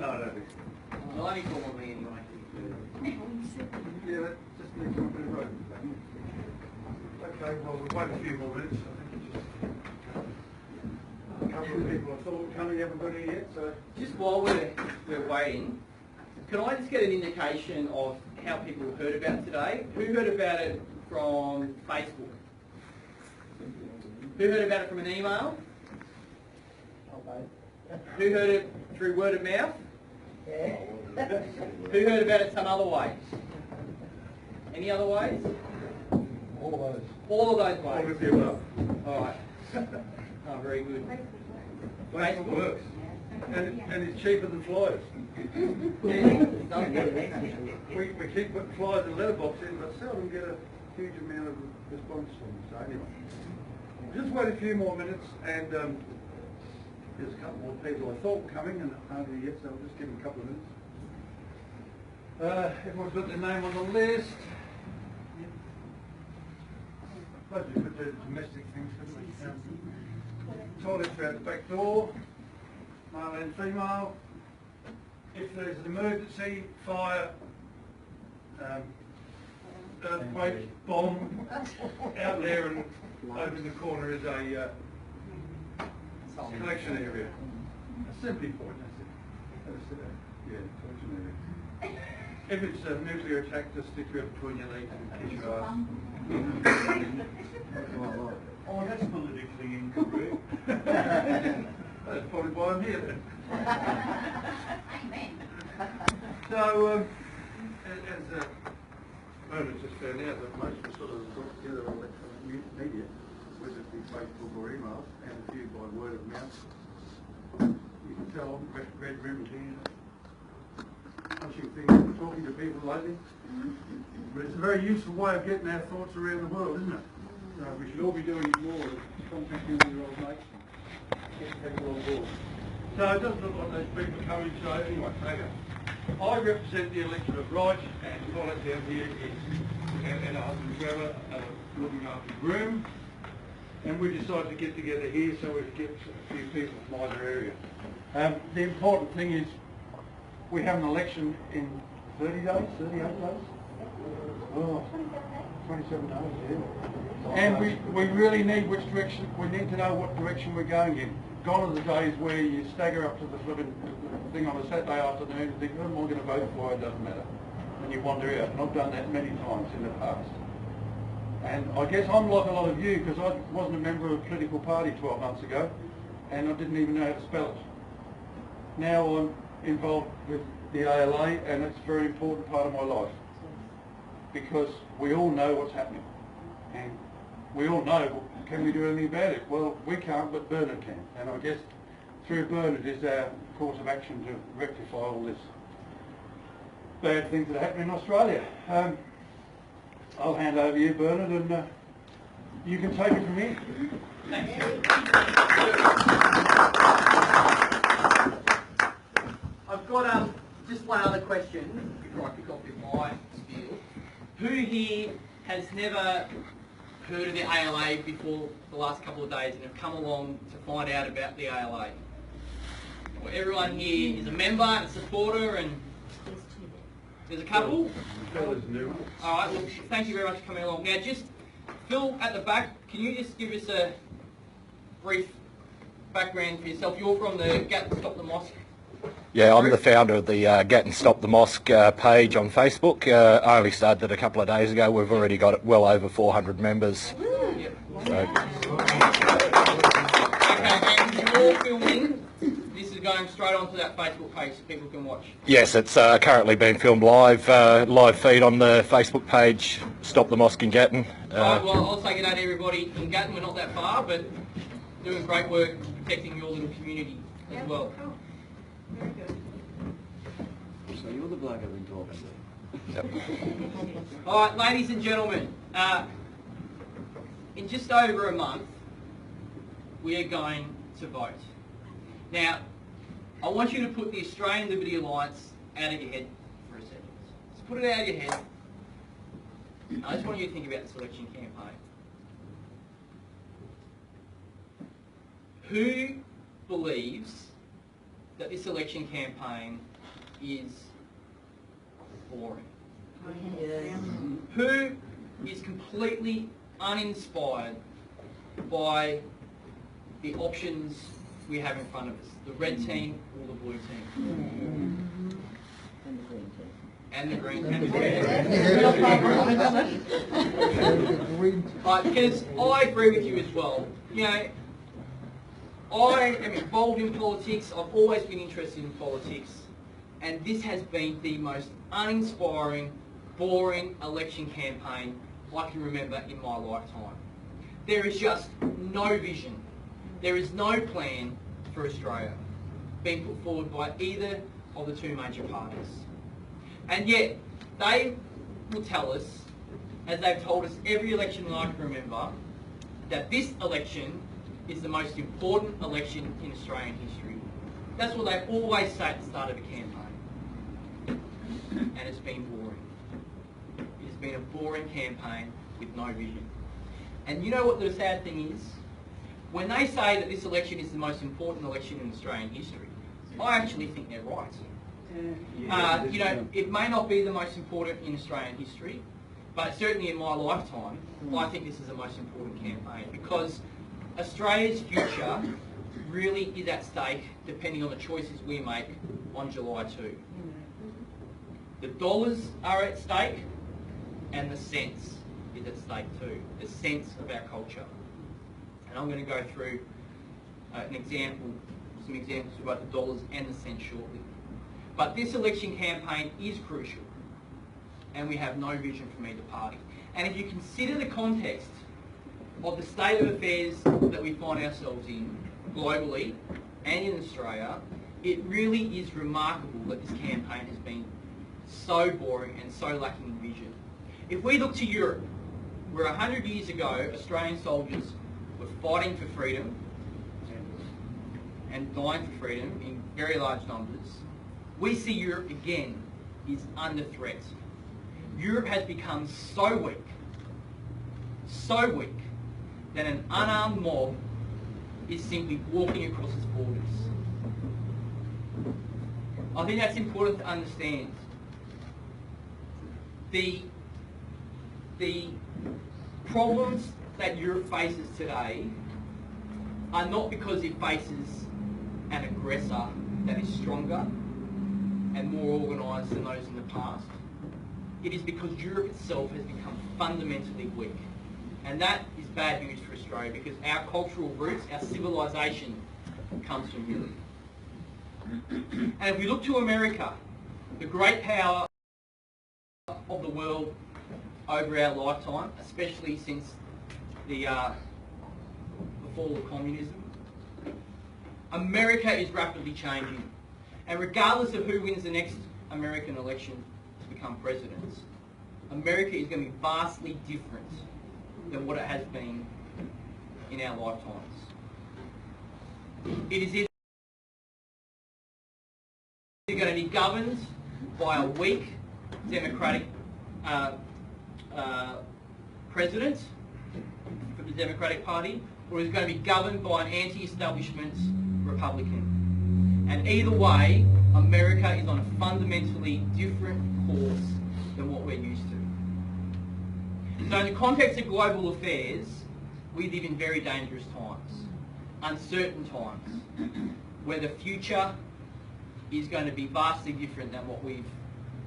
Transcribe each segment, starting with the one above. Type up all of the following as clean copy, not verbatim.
No, I don't think so. Well, only call me anyway. Yeah, that just needs to be right. Okay, well, we'll wait a few more minutes. I think it's just a couple of people I thought were coming, haven't got here yet, so... Just while we're waiting, can I just get an indication of how people heard about today? Who heard about it from Facebook? Who heard about it from an email? Who heard it through word of mouth? Yeah. Who heard about it some other way? Any other ways? All of those. All of those ways. All of the above. All right. Oh, very good. Facebook works. And it's cheaper than flyers. We keep putting flyers and letterbox in, but seldom get a huge amount of response from them. So anyway, just wait a few more minutes, and there's a couple more people I thought were coming and aren't here yet, so I'll just give them a couple of minutes. Everyone's got their name on the list. I suppose we could do domestic things, couldn't we? Toilets are out the back door, male and female. If there's an emergency, fire, earthquake, bomb, out there and over in the corner is a collection area. A simply point, that's it. Yeah, collection area. If it's a nuclear attack, just stick it between your legs and kiss your ass. Oh, that's politically incorrect. That's probably why I'm here then. So, as Bernard just found out, that most of us sort of got together on electronic media, whether it be Facebook or emails, and a few by word of mouth. You can tell I've read rooms here, punching things, talking to people lately. But it's a very useful way of getting our thoughts around the world, isn't it? So we should all be doing it more, contacting all your old mates and getting people on board. So it doesn't look like those people are coming, so anyway, okay. I represent the electorate of Wright, and all that's down here is our husband Trevor looking after the groom, and we decided to get together here so we could get a few people from either area. The important thing is we have an election in 30 days, 38 days? Oh, 27 days, yeah. And we really need which direction, we need to know what direction we're going in. Gone are the days where you stagger up to the flipping thing on a Saturday afternoon and think, who am I going to vote for? It doesn't matter. And you wander out. And I've done that many times in the past. And I guess I'm like a lot of you, because I wasn't a member of a political party 12 months ago, and I didn't even know how to spell it. Now I'm involved with the ALA, and it's a very important part of my life, because we all know what's happening. And we all know, can we do anything about it? Well, we can't, but Bernard can. And I guess through Bernard is our course of action to rectify all this bad things that are happening in Australia. I'll hand over to you, Bernard, and you can take it from here. Thanks. I've got just one other question before I kick off with my spiel. Who here has never heard of the ALA before the last couple of days and have come along to find out about the ALA? Well, everyone here is a member and a supporter, and there's a couple? All right, well, thank you very much for coming along. Now, just, Phil at the back, can you just give us a brief background for yourself? You're from the Gatton Stop the Mosque. Yeah, I'm the founder of the Gatton Stop the Mosque page on Facebook. I only started it a couple of days ago. We've already got well over 400 members. Yep. So. Okay, and you're filming. This is going straight onto that Facebook page so people can watch. Yes, it's currently being filmed live, live feed on the Facebook page, Stop the Mosque in Gatton. Right, well, I'll say good day to everybody in Gatton. We're not that far, but doing great work protecting your little community as well. Very good. So you're the bloke I've been talking to. Yep. All right, ladies and gentlemen, in just over a month, we are going to vote. Now, I want you to put the Australian Liberty Alliance out of your head for a second. Just put it out of your head. I just want you to think about this election campaign. Who believes that this election campaign is boring? Who is completely uninspired by the options we have in front of us? The red team or the blue team? And the green team. Right, because I agree with you as well. You know, I am involved in politics. I've always been interested in politics, and this has been the most uninspiring, boring election campaign I can remember in my lifetime. There is just no vision. There is no plan for Australia being put forward by either of the two major parties. And yet, they will tell us, as they've told us every election that I can remember, that this election is the most important election in Australian history. That's what they always say at the start of a campaign. And it's been boring. It has been a boring campaign with no vision. And you know what the sad thing is? When they say that this election is the most important election in Australian history, I actually think they're right. You know, it may not be the most important in Australian history, but certainly in my lifetime, I think this is the most important campaign, because Australia's future really is at stake depending on the choices we make on July 2. The dollars are at stake, and the cents is at stake too, the sense of our culture. And I'm going to go through some examples about the dollars and the cents shortly. But this election campaign is crucial, and we have no vision from either party. And if you consider the context of the state of affairs that we find ourselves in globally and in Australia, it really is remarkable that this campaign has been so boring and so lacking in vision. If we look to Europe, where 100 years ago Australian soldiers were fighting for freedom and dying for freedom in very large numbers, we see Europe again is under threat. Europe has become so weak that an unarmed mob is simply walking across its borders. I think that's important to understand. The problems that Europe faces today are not because it faces an aggressor that is stronger and more organised than those in the past. It is because Europe itself has become fundamentally weak. And that is bad news for Australia, because our cultural roots, our civilisation, comes from Europe. And if we look to America, the great power of the world over our lifetime, especially since the fall of communism, America is rapidly changing. And regardless of who wins the next American election to become president, America is going to be vastly different than what it has been in our lifetimes. It is either going to be governed by a weak democratic president from the Democratic Party, or is going to be governed by an anti-establishment Republican. And either way, America is on a fundamentally different course than what we're used to. So in the context of global affairs, we live in very dangerous times, uncertain times, where the future is going to be vastly different than what we've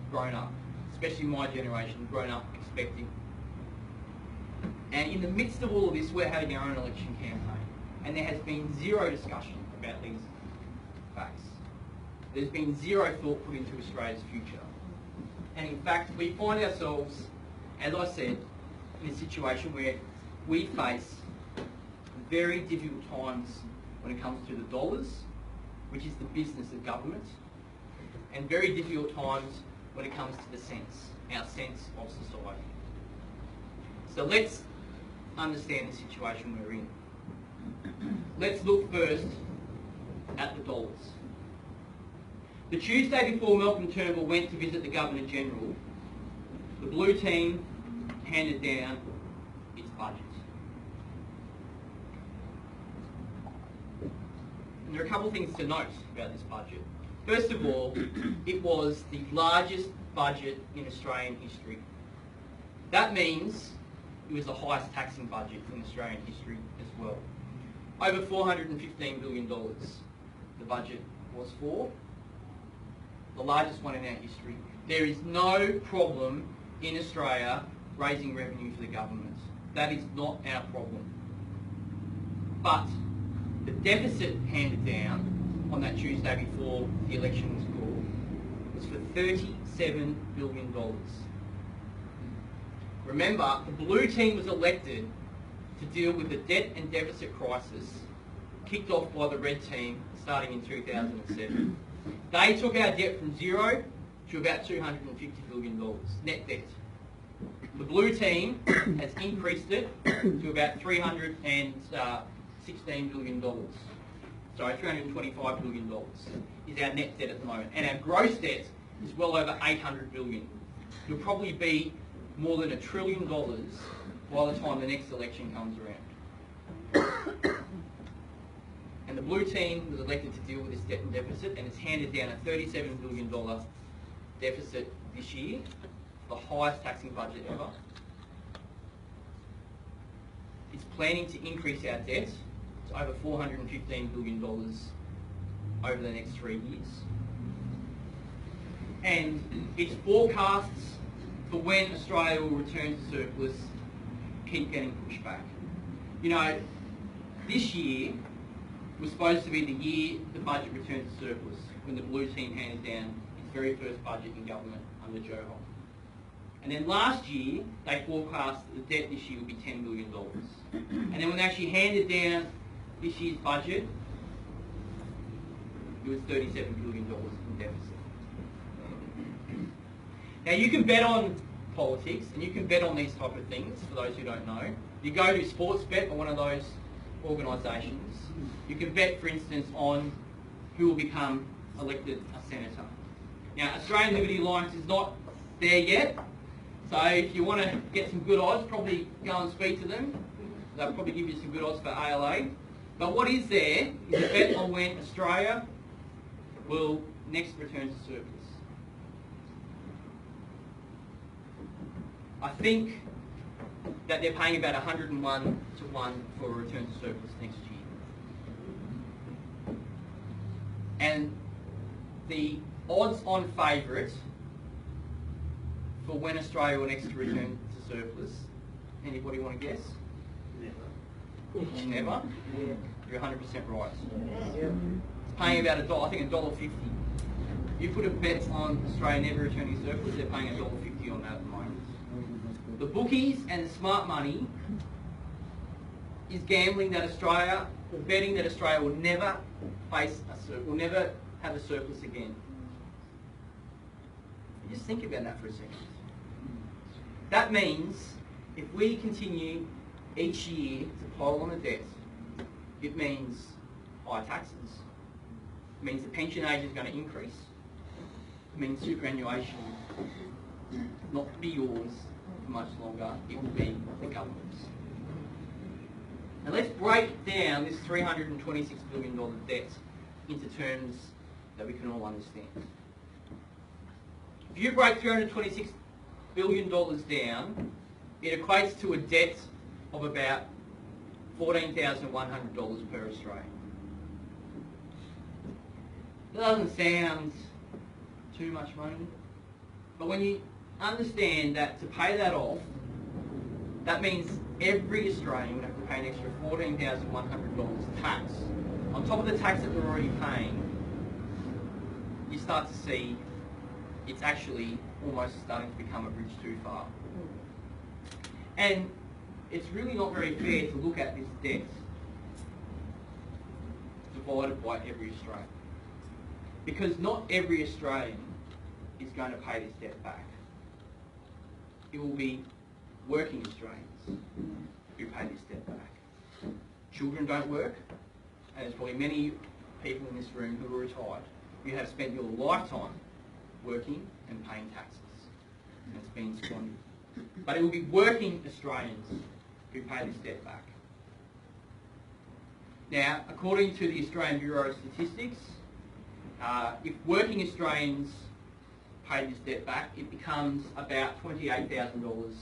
grown up, especially my generation, grown up expecting. And in the midst of all of this, we're having our own election campaign, and there has been zero discussion about these facts. There's been zero thought put into Australia's future. And in fact, we find ourselves, as I said, in a situation where we face very difficult times when it comes to the dollars, which is the business of government, and very difficult times when it comes to the sense, our sense of society. So let's understand the situation we're in. Let's look first at the dollars. The Tuesday before Malcolm Turnbull went to visit the Governor-General, the Blue team handed down its budget. And there are a couple of things to note about this budget. First of all, it was the largest budget in Australian history. That means it was the highest taxing budget in Australian history as well. Over $415 billion the budget was for, the largest one in our history. There is no problem in Australia raising revenue for the government. That is not our problem. But the deficit handed down on that Tuesday before the election was called was for $37 billion. Remember, the blue team was elected to deal with the debt and deficit crisis kicked off by the red team starting in 2007. They took our debt from zero to about $250 billion net debt. The blue team has increased it to about $316 billion. Sorry, $325 billion is our net debt at the moment. And our gross debt is well over $800 billion. It'll probably be more than $1 trillion by the time the next election comes around. And the blue team was elected to deal with this debt and deficit, and it's handed down a $37 billion deficit this year, the highest taxing budget ever. It's planning to increase our debt to over $415 billion over the next 3 years. And its forecasts for when Australia will return to surplus keep getting pushed back. You know, this year was supposed to be the year the budget returned to surplus, when the blue team handed down its very first budget in government under Joe Hall. And then last year, they forecast that the debt this year would be $10 billion. And then when they actually handed down this year's budget, it was $37 billion in deficit. Now you can bet on politics, and you can bet on these type of things, for those who don't know. You go to Sportsbet or one of those organisations, you can bet, for instance, on who will become elected a senator. Now, Australian Liberty Alliance is not there yet, so if you want to get some good odds, probably go and speak to them. They'll probably give you some good odds for ALA. But what is there is a bet on when Australia will next return to surplus. I think that they're paying about 101 to 1 for a return to surplus next year. And the odds-on favourite for when Australia will next return to surplus, anybody want to guess? Never. Never? Yeah. You're 100% right. Yeah. It's paying about $1, I think $1.50. You put a bet on Australia never returning surplus, they're paying $1.50 on that at the moment. The bookies and the smart money is gambling that Australia, or betting that Australia will never will never have a surplus again. Just think about that for a second. That means if we continue each year to pile on the debt, it means higher taxes. It means the pension age is going to increase. It means superannuation will not be yours for much longer. It will be the government's. Now let's break down this $326 billion debt into terms that we can all understand. If you break $326 billion down, it equates to a debt of about $14,100 per Australian. That doesn't sound too much money, but when you understand that to pay that off, that means every Australian would have to pay an extra $14,100 tax. On top of the tax that we're already paying, you start to see it's actually almost starting to become a bridge too far. And it's really not very fair to look at this debt divided by every Australian. Because not every Australian is going to pay this debt back. It will be working Australians who pay this debt back. Children don't work, and there's probably many people in this room who are retired. You have spent your lifetime working and paying taxes, and it's been squandered. But it will be working Australians who pay this debt back. Now, according to the Australian Bureau of Statistics, if working Australians pay this debt back, it becomes about $28,000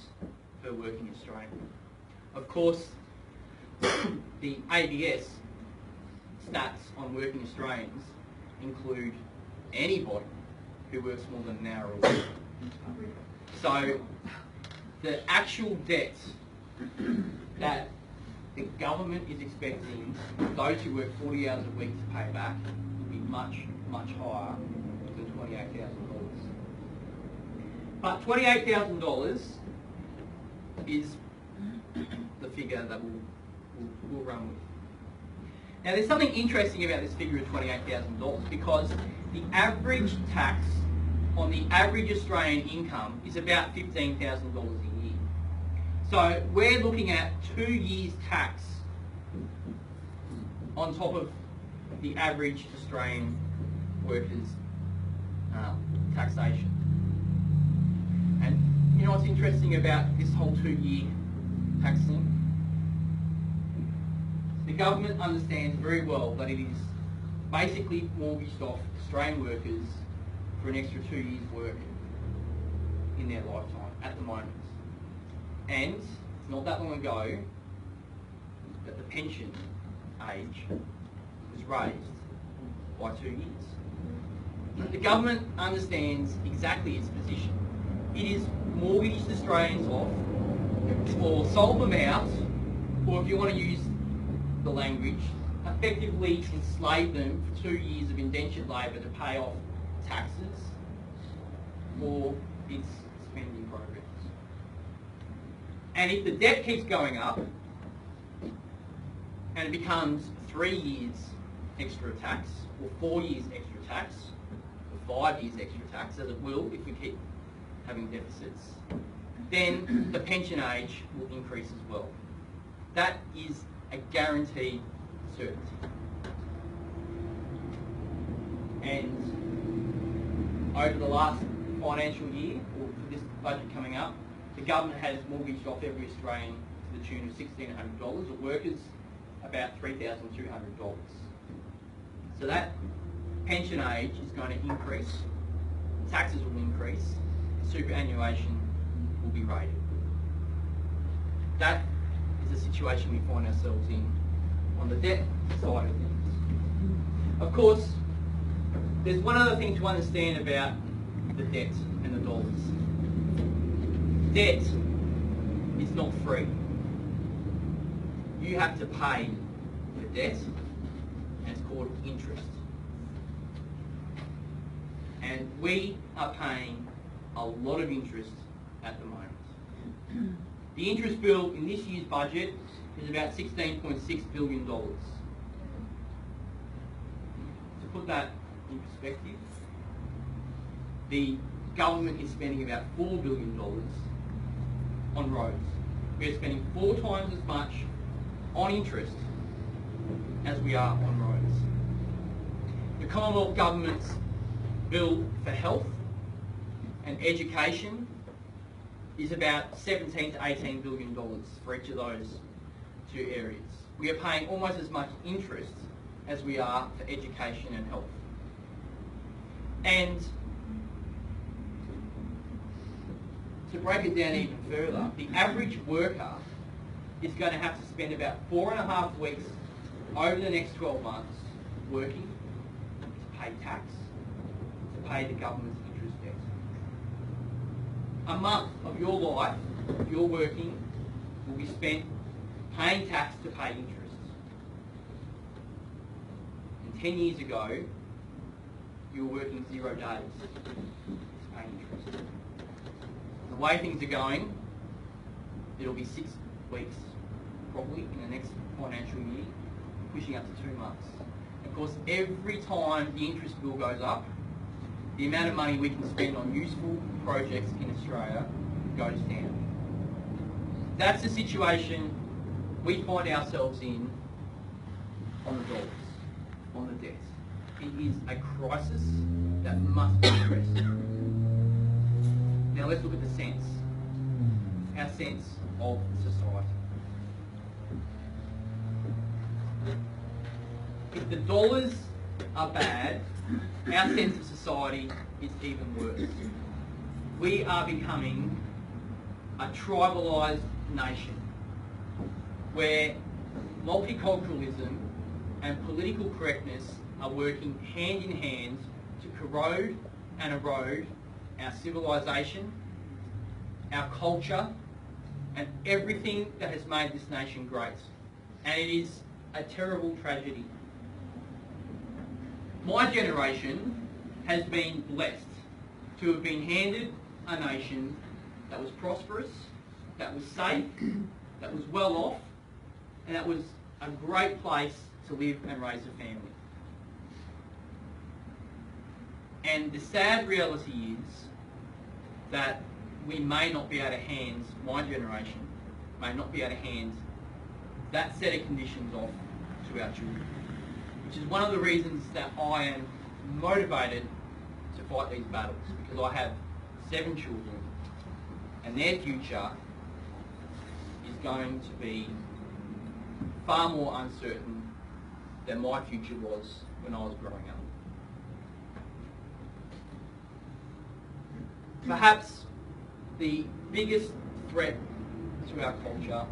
per working Australian. Of course, the ABS stats on working Australians include anybody who works more than an hour a week. So the actual debt that the government is expecting those who work 40 hours a week to pay back will be much, much higher than $28,000. But $28,000 is the figure that we'll run with. Now there's something interesting about this figure of $28,000 because the average tax on the average Australian income is about $15,000 a year. So we're looking at 2 years tax on top of the average Australian workers' taxation. And you know what's interesting about this whole 2-year tax thing? The government understands very well that it is basically mortgaged off Australian workers for an extra 2 years' work in their lifetime at the moment. And it's not that long ago that the pension age was raised by 2 years. The government understands exactly its position. It is mortgaged Australians off, or sold them out, or if you want to use the language, effectively enslaved them for 2 years of indentured labour to pay off taxes for its spending programs. And if the debt keeps going up, and it becomes 3 years extra tax, or 4 years extra tax, or 5 years extra tax, as it will if we keep having deficits, then the pension age will increase as well. That is a guaranteed certainty. And over the last financial year, or for this budget coming up, the government has mortgaged off every Australian to the tune of $1,600, or workers about $3,200. So that pension age is going to increase, taxes will increase, superannuation will be rated. That is the situation we find ourselves in on the debt side of things. Of course, there's one other thing to understand about the debt and the dollars. Debt is not free. You have to pay for debt, and it's called interest. And we are paying a lot of interest at the moment. The interest bill in this year's budget is about $16.6 billion. To put that in perspective, the government is spending about $4 billion on roads. We're spending 4 times as much on interest as we are on roads. The Commonwealth Government's bill for health and education is about $17 to $18 billion for each of those 2 areas. We are paying almost as much interest as we are for education and health. And to break it down even further, the average worker is going to have to spend about 4.5 weeks over the next 12 months working to pay tax, to pay the government's interest debt. A month of your life, if you're working, will be spent paying tax to pay interest. And 10 years ago, you were working 0 days to pay interest. The way things are going, it'll be 6 weeks probably in the next financial year, pushing up to 2 months. Of course, every time the interest bill goes up, the amount of money we can spend on useful projects in Australia goes down. That's the situation we find ourselves in on the dollars, on the debt. It is a crisis that must be addressed. Now let's look at the sense, our sense of society. the dollars are bad, our sense of society is even worse. We are becoming a tribalised nation where multiculturalism and political correctness are working hand in hand to corrode and erode our civilisation, our culture, and everything that has made this nation great. And it is a terrible tragedy. My generation has been blessed to have been handed a nation that was prosperous, that was safe, that was well off, and that was a great place to live and raise a family. And the sad reality is that we may not be able to hand, my generation may not be able to hand that set of conditions off to our children, which is one of the reasons that I am motivated to fight these battles, because I have 7 children and their future is going to be far more uncertain than my future was when I was growing up. Perhaps the biggest threat to our culture,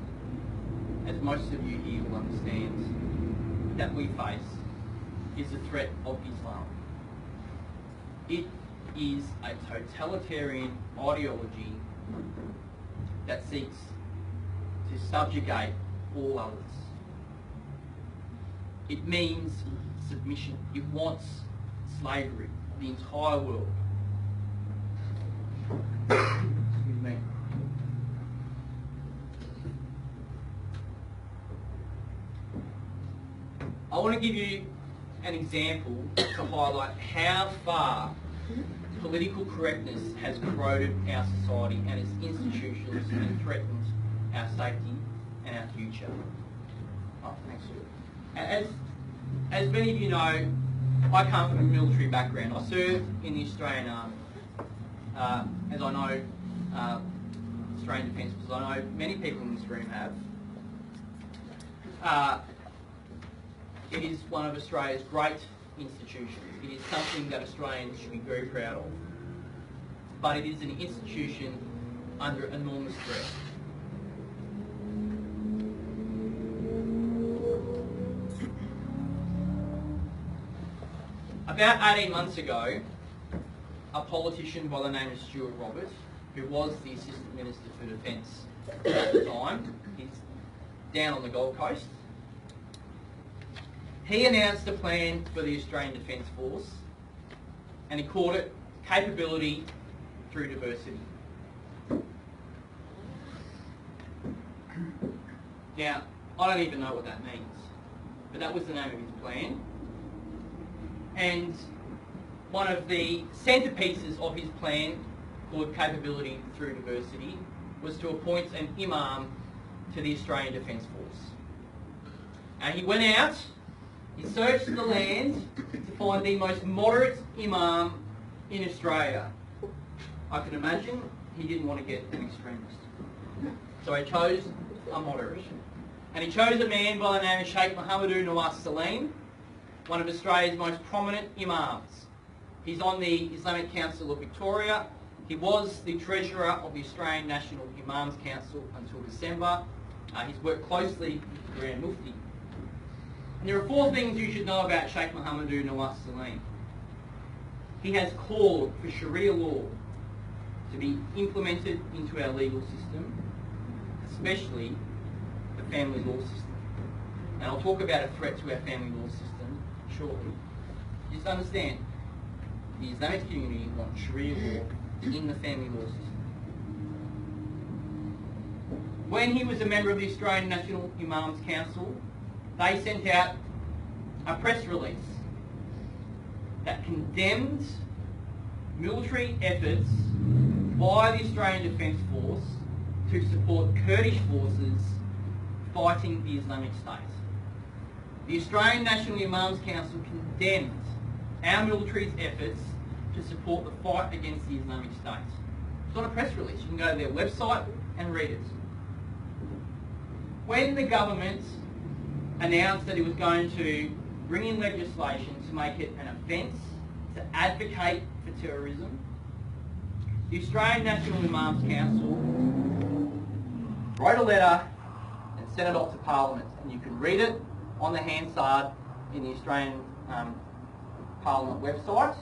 as most of you here will understand, that we face is the threat of Islam. It is a totalitarian ideology that seeks to subjugate all others. It means submission. It wants slavery of the entire world. Excuse me. I want to give you an example to highlight how far political correctness has corroded our society and its institutions and threatened our safety and our future. Oh, thanks, sir. As many of you know, I come from a military background. I served in the Australian Army. As I know, Australian Defence Force, I know many people in this room have. It is one of Australia's great institutions. It is something that Australians should be very proud of. But it is an institution under enormous threat. About 18 months ago, a politician by the name of Stuart Roberts, who was the Assistant Minister for Defence at the time, he's down on the Gold Coast, he announced a plan for the Australian Defence Force, and he called it Capability Through Diversity. Now, I don't even know what that means, but that was the name of his plan. And one of the centerpieces of his plan, called Capability Through Diversity, was to appoint an imam to the Australian Defence Force. And he went out, he searched the land to find the most moderate imam in Australia. I can imagine he didn't want to get an extremist. So he chose a moderate. And he chose a man by the name of Sheikh Mohammadou Nawaz Salim, one of Australia's most prominent imams. He's on the Islamic Council of Victoria. He was the Treasurer of the Australian National Imams Council until December. He's worked closely with the Grand Mufti. And there are 4 things you should know about Sheikh Mohammadou Nawaz Salim. He has called for Sharia law to be implemented into our legal system, especially the family law system. And I'll talk about a threat to our family law system shortly. Just understand, the Islamic community wants Sharia law in the family law system. When he was a member of the Australian National Imams Council, they sent out a press release that condemned military efforts by the Australian Defence Force to support Kurdish forces fighting the Islamic State. The Australian National Imams Council condemned our military's efforts to support the fight against the Islamic State. It's on a press release. You can go to their website and read it. When the government announced that it was going to bring in legislation to make it an offence to advocate for terrorism. The Australian National Imams Council wrote a letter and sent it off to Parliament, and you can read it on the Hansard in the Australian Parliament website.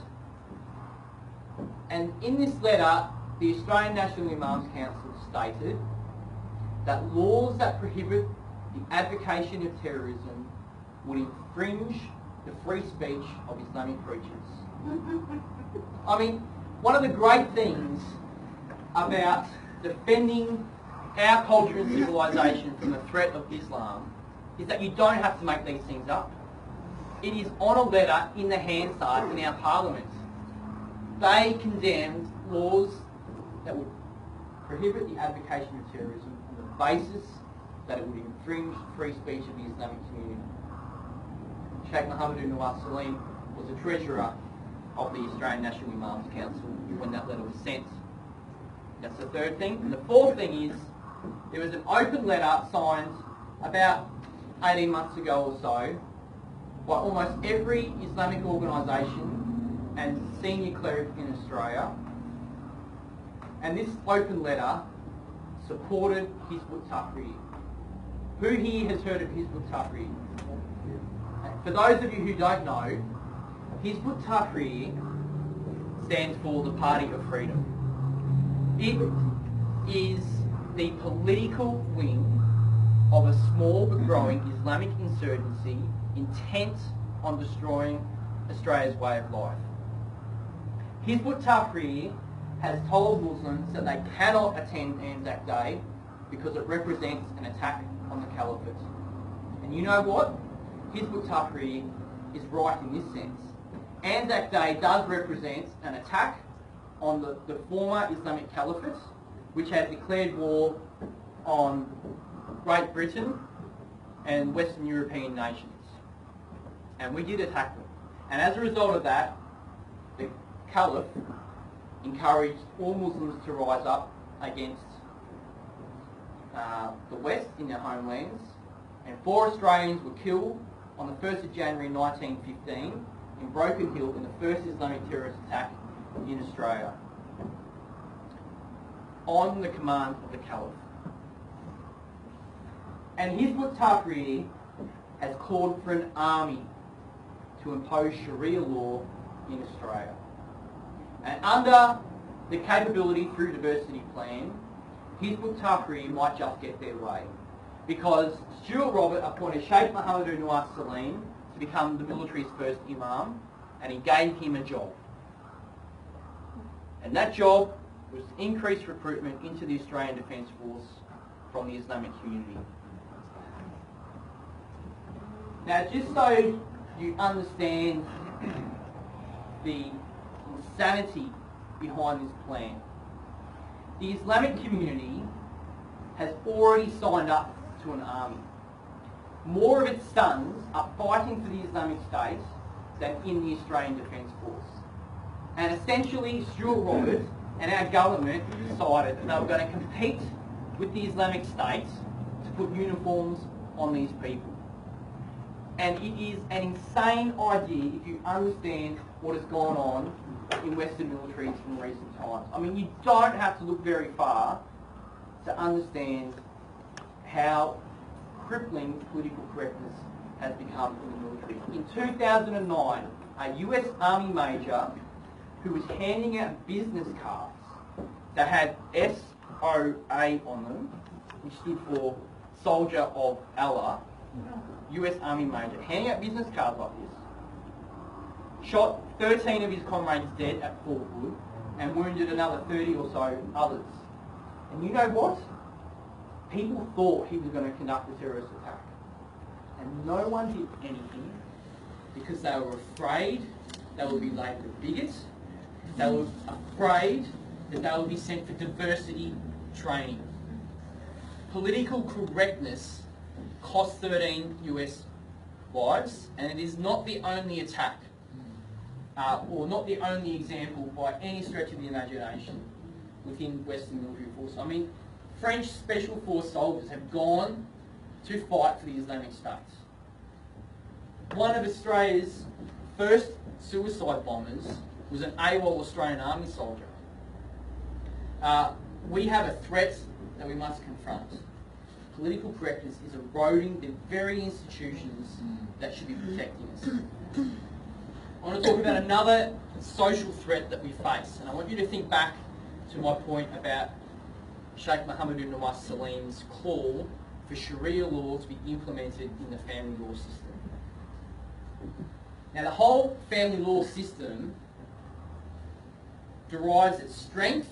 And in this letter, the Australian National Imams Council stated that laws that prohibit the advocation of terrorism would infringe the free speech of Islamic preachers. I mean, one of the great things about defending our culture and civilization from the threat of Islam is that you don't have to make these things up. It is on a letter in the Hansard in our Parliament. They condemned laws that would prohibit the advocation of terrorism on the basis that it would infringe free speech of the Islamic community. Sheikh Mohammed Nawaz Salim was the treasurer of the Australian National Imams Council when that letter was sent. That's the third thing. And the fourth thing is, there was an open letter signed about 18 months ago or so by almost every Islamic organisation and senior cleric in Australia. And this open letter supported Hizb ut-Tahrir. Who here has heard of Hizb ut-Tahrir? For those of you who don't know, Hizb ut-Tahrir stands for the Party of Freedom. It is the political wing of a small but growing Islamic insurgency intent on destroying Australia's way of life. Hizb ut-Tahrir has told Muslims that they cannot attend Anzac Day because it represents an attack on the caliphate. And you know what? Hizb ut-Tahrir is right in this sense. Anzac Day does represent an attack on the former Islamic caliphate, which had declared war on Great Britain and Western European nations. And we did attack them. And as a result of that, the Caliph encouraged all Muslims to rise up against the West in their homelands. And 4 Australians were killed on the 1st of January 1915 in Broken Hill in the first Islamic terrorist attack in Australia, on the command of the Caliph. And Hizb ut-Tahrir has called for an army to impose Sharia law in Australia. And under the capability through diversity plan, Hizb ut-Tahrir might just get their way, because Stuart Robert appointed Sheikh Mohammed Nawaz Salim to become the military's first imam, and he gave him a job. And that job was increased recruitment into the Australian Defence Force from the Islamic community. Now, just so you understand the insanity behind this plan, the Islamic community has already signed up to an army. More of its sons are fighting for the Islamic State than in the Australian Defence Force. And essentially, Stuart Robert and our government decided that they were going to compete with the Islamic State to put uniforms on these people. And it is an insane idea if you understand what has gone on in Western militaries in recent times. I mean, you don't have to look very far to understand how crippling political correctness has become in the military. In 2009, a US Army major who was handing out business cards that had SOA on them, which stood for Soldier of Allah, US Army major, handing out business cards like this, shot 13 of his comrades dead at Fort Wood and wounded another 30 or so others. And you know what? People thought he was going to conduct a terrorist attack. And no one did anything because they were afraid they would be labelled bigots. They were afraid that they would be sent for diversity training. Political correctness cost 13 US lives, and it is not the only attack, or not the only example by any stretch of the imagination within Western military force. I mean, French Special Force soldiers have gone to fight for the Islamic State. one of Australia's first suicide bombers was an AWOL Australian Army soldier. We have a threat that we must confront. Political correctness is eroding the very institutions that should be protecting us. I want to talk about another social threat that we face, and I want you to think back to my point about Sheikh Mohammed bin Nawaz Salim's call for Sharia law to be implemented in the family law system. Now, the whole family law system derives its strength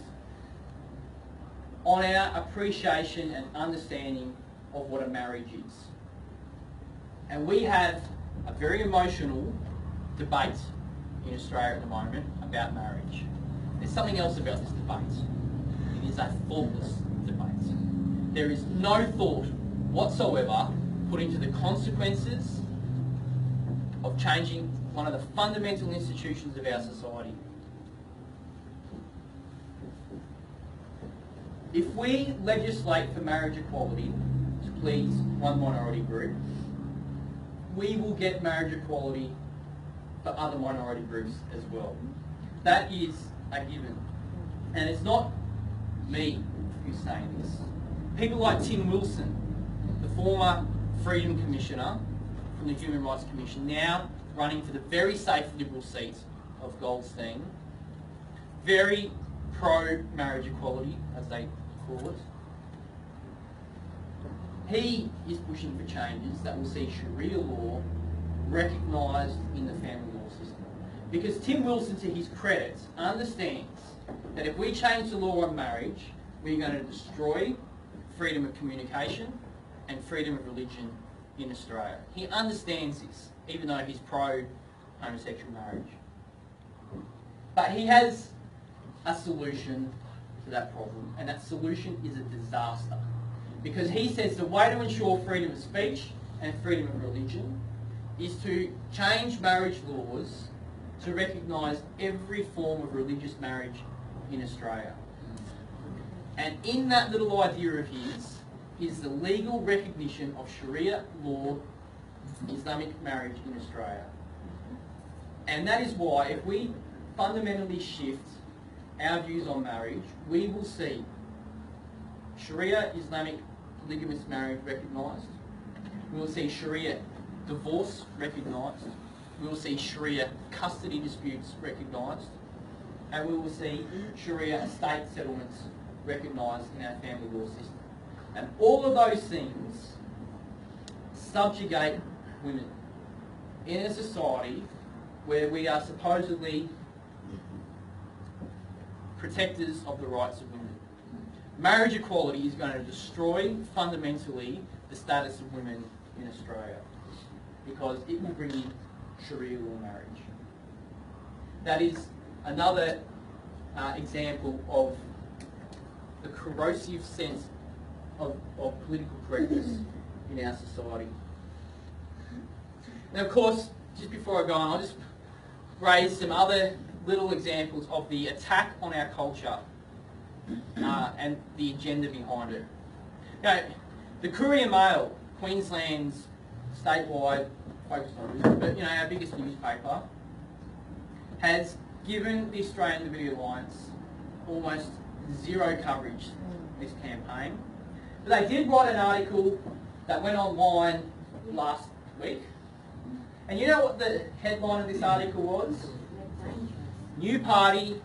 on our appreciation and understanding of what a marriage is. And we have a very emotional debate in Australia at the moment about marriage. There's something else about this debate. It is a thoughtless debate. There is no thought whatsoever put into the consequences of changing one of the fundamental institutions of our society. If we legislate for marriage equality to please one minority group, we will get marriage equality for other minority groups as well. That is a given. And it's not me who's saying this. People like Tim Wilson, the former Freedom Commissioner from the Human Rights Commission, now running for the very safe Liberal seat of Goldstein, very pro-marriage equality, as they call it. He is pushing for changes that will see Sharia law recognised in the family law system. Because Tim Wilson, to his credit, understands that if we change the law on marriage, we're going to destroy freedom of communication and freedom of religion in Australia. He understands this, even though he's pro-homosexual marriage. But he has a solution to that problem, and that solution is a disaster. Because he says the way to ensure freedom of speech and freedom of religion is to change marriage laws to recognise every form of religious marriage in Australia. And in that little idea of his is the legal recognition of Sharia law Islamic marriage in Australia. And that is why if we fundamentally shift our views on marriage, we will see Sharia Islamic polygamous marriage recognised. We will see Sharia divorce recognised. We will see Sharia custody disputes recognised. And we will see Sharia estate settlements recognised in our family law system. And all of those things subjugate women in a society where we are supposedly protectors of the rights of women. Marriage equality is going to destroy fundamentally the status of women in Australia because it will bring in Sharia law marriage. That is another example of the corrosive sense of political correctness in our society. Now, of course, just before I go on, I'll just raise some other little examples of the attack on our culture and the agenda behind it. Now, the Courier Mail, Queensland's statewide focused on this, but our biggest newspaper, has given the Australian Liberty Alliance almost zero coverage this campaign. But they did write an article that went online last week. And you know what the headline of this article was? New party,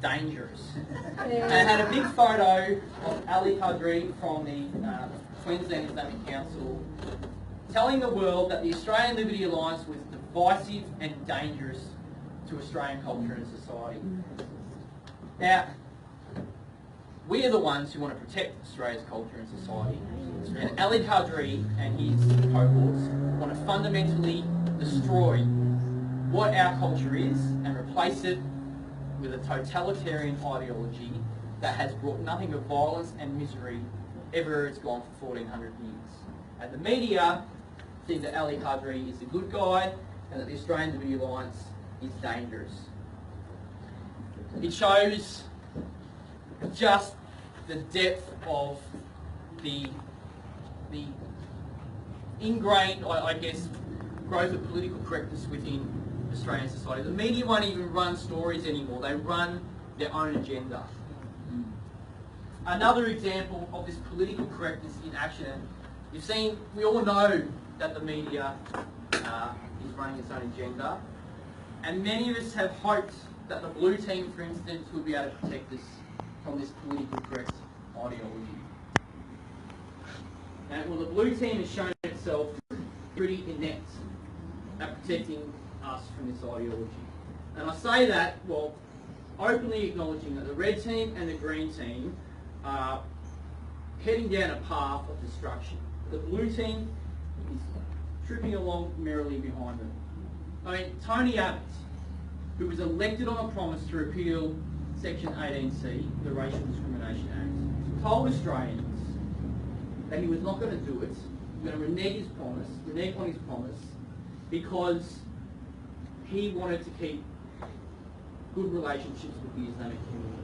dangerous. And it had a big photo of Ali Qadri from the Queensland Islamic Council telling the world that the Australian Liberty Alliance was divisive and dangerous to Australian culture and society. Now, we are the ones who want to protect Australia's culture and society. And Ali Qadri and his cohorts want to fundamentally destroy what our culture is and replace it with a totalitarian ideology that has brought nothing but violence and misery ever it's gone for 1400 years. And the media think that Ali Qadri is a good guy and that the Australian Liberty Alliance is dangerous. It shows just the depth of the ingrained, I guess, growth of political correctness within Australian society. The media won't even run stories anymore. They run their own agenda. Another example of this political correctness in action, you've seen, we all know that the media is running its own agenda, and many of us have hoped that the blue team, for instance, will be able to protect us from this political correct ideology. And well, the blue team has shown itself pretty inept at protecting us from this ideology. And I say that while openly acknowledging that the red team and the green team are heading down a path of destruction. The blue team is tripping along merrily behind them. I mean, Tony Abbott, who was elected on a promise to repeal Section 18C, the Racial Discrimination Act, told Australians that he was not going to do it. He was going to renege on his promise, because he wanted to keep good relationships with the Islamic community.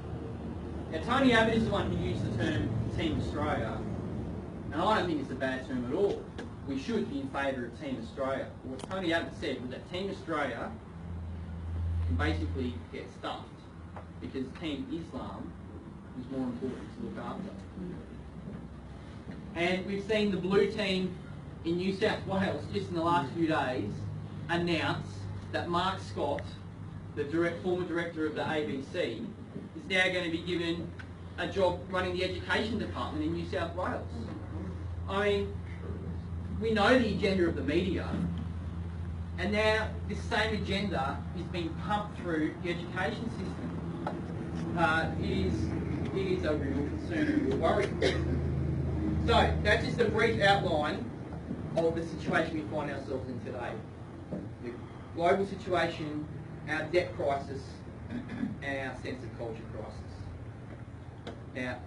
Now, Tony Abbott is the one who used the term Team Australia, and I don't think it's a bad term at all. We should be in favour of Team Australia. What Tony Abbott said was that Team Australia can basically get stuffed because Team Islam is more important to look after. And we've seen the blue team in New South Wales just in the last few days announce that Mark Scott, the former director of the ABC, is now going to be given a job running the education department in New South Wales. I mean, we know the agenda of the media, and now this same agenda is being pumped through the education system. It is a real concern and a real worry. So, that's just a brief outline of the situation we find ourselves in today. The global situation, our debt crisis, and our sense of culture crisis. Now,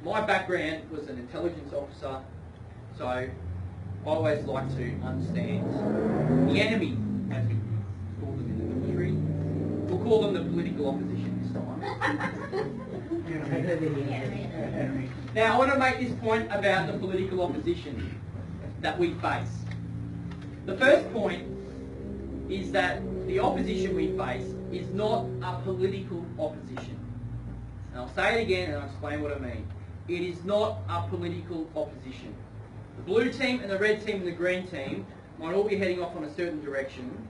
my background was an intelligence officer, so I always like to understand the enemy, as we call them in the military. We'll call them the political opposition this time. Now, I want to make this point about the political opposition that we face. The first point is that the opposition we face is not a political opposition. And I'll say it again and I'll explain what I mean. It is not a political opposition. The blue team and the red team and the green team might all be heading off on a certain direction,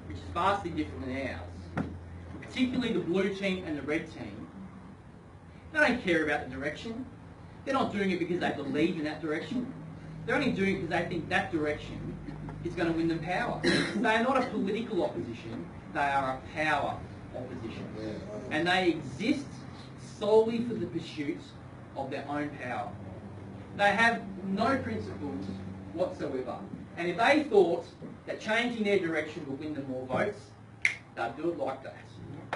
which is vastly different than ours. Particularly the blue team and the red team. They don't care about the direction. They're not doing it because they believe in that direction. They're only doing it because they think that direction is going to win them power. They are not a political opposition, they are a power opposition. And they exist solely for the pursuit of their own power. They have no principles whatsoever. And if they thought that changing their direction would win them more votes, they'd do it like that.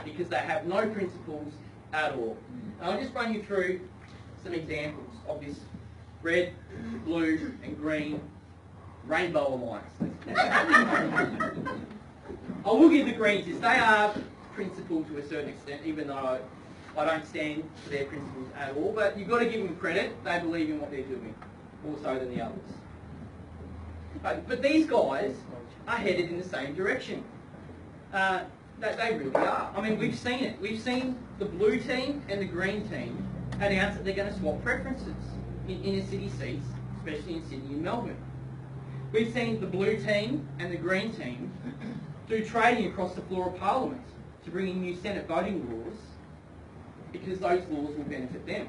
Because they have no principles at all. And I'll just run you through some examples of this red, blue and green rainbow alliance. I will give the Greens this. They are principled to a certain extent, even though I don't stand for their principles at all. But you've got to give them credit. They believe in what they're doing, more so than the others. But these guys are headed in the same direction. They really are. I mean, we've seen it. We've seen the blue team and the green team announce that they're going to swap preferences in inner city seats, especially in Sydney and Melbourne. We've seen the blue team and the green team do trading across the floor of Parliament to bring in new Senate voting laws, because those laws will benefit them.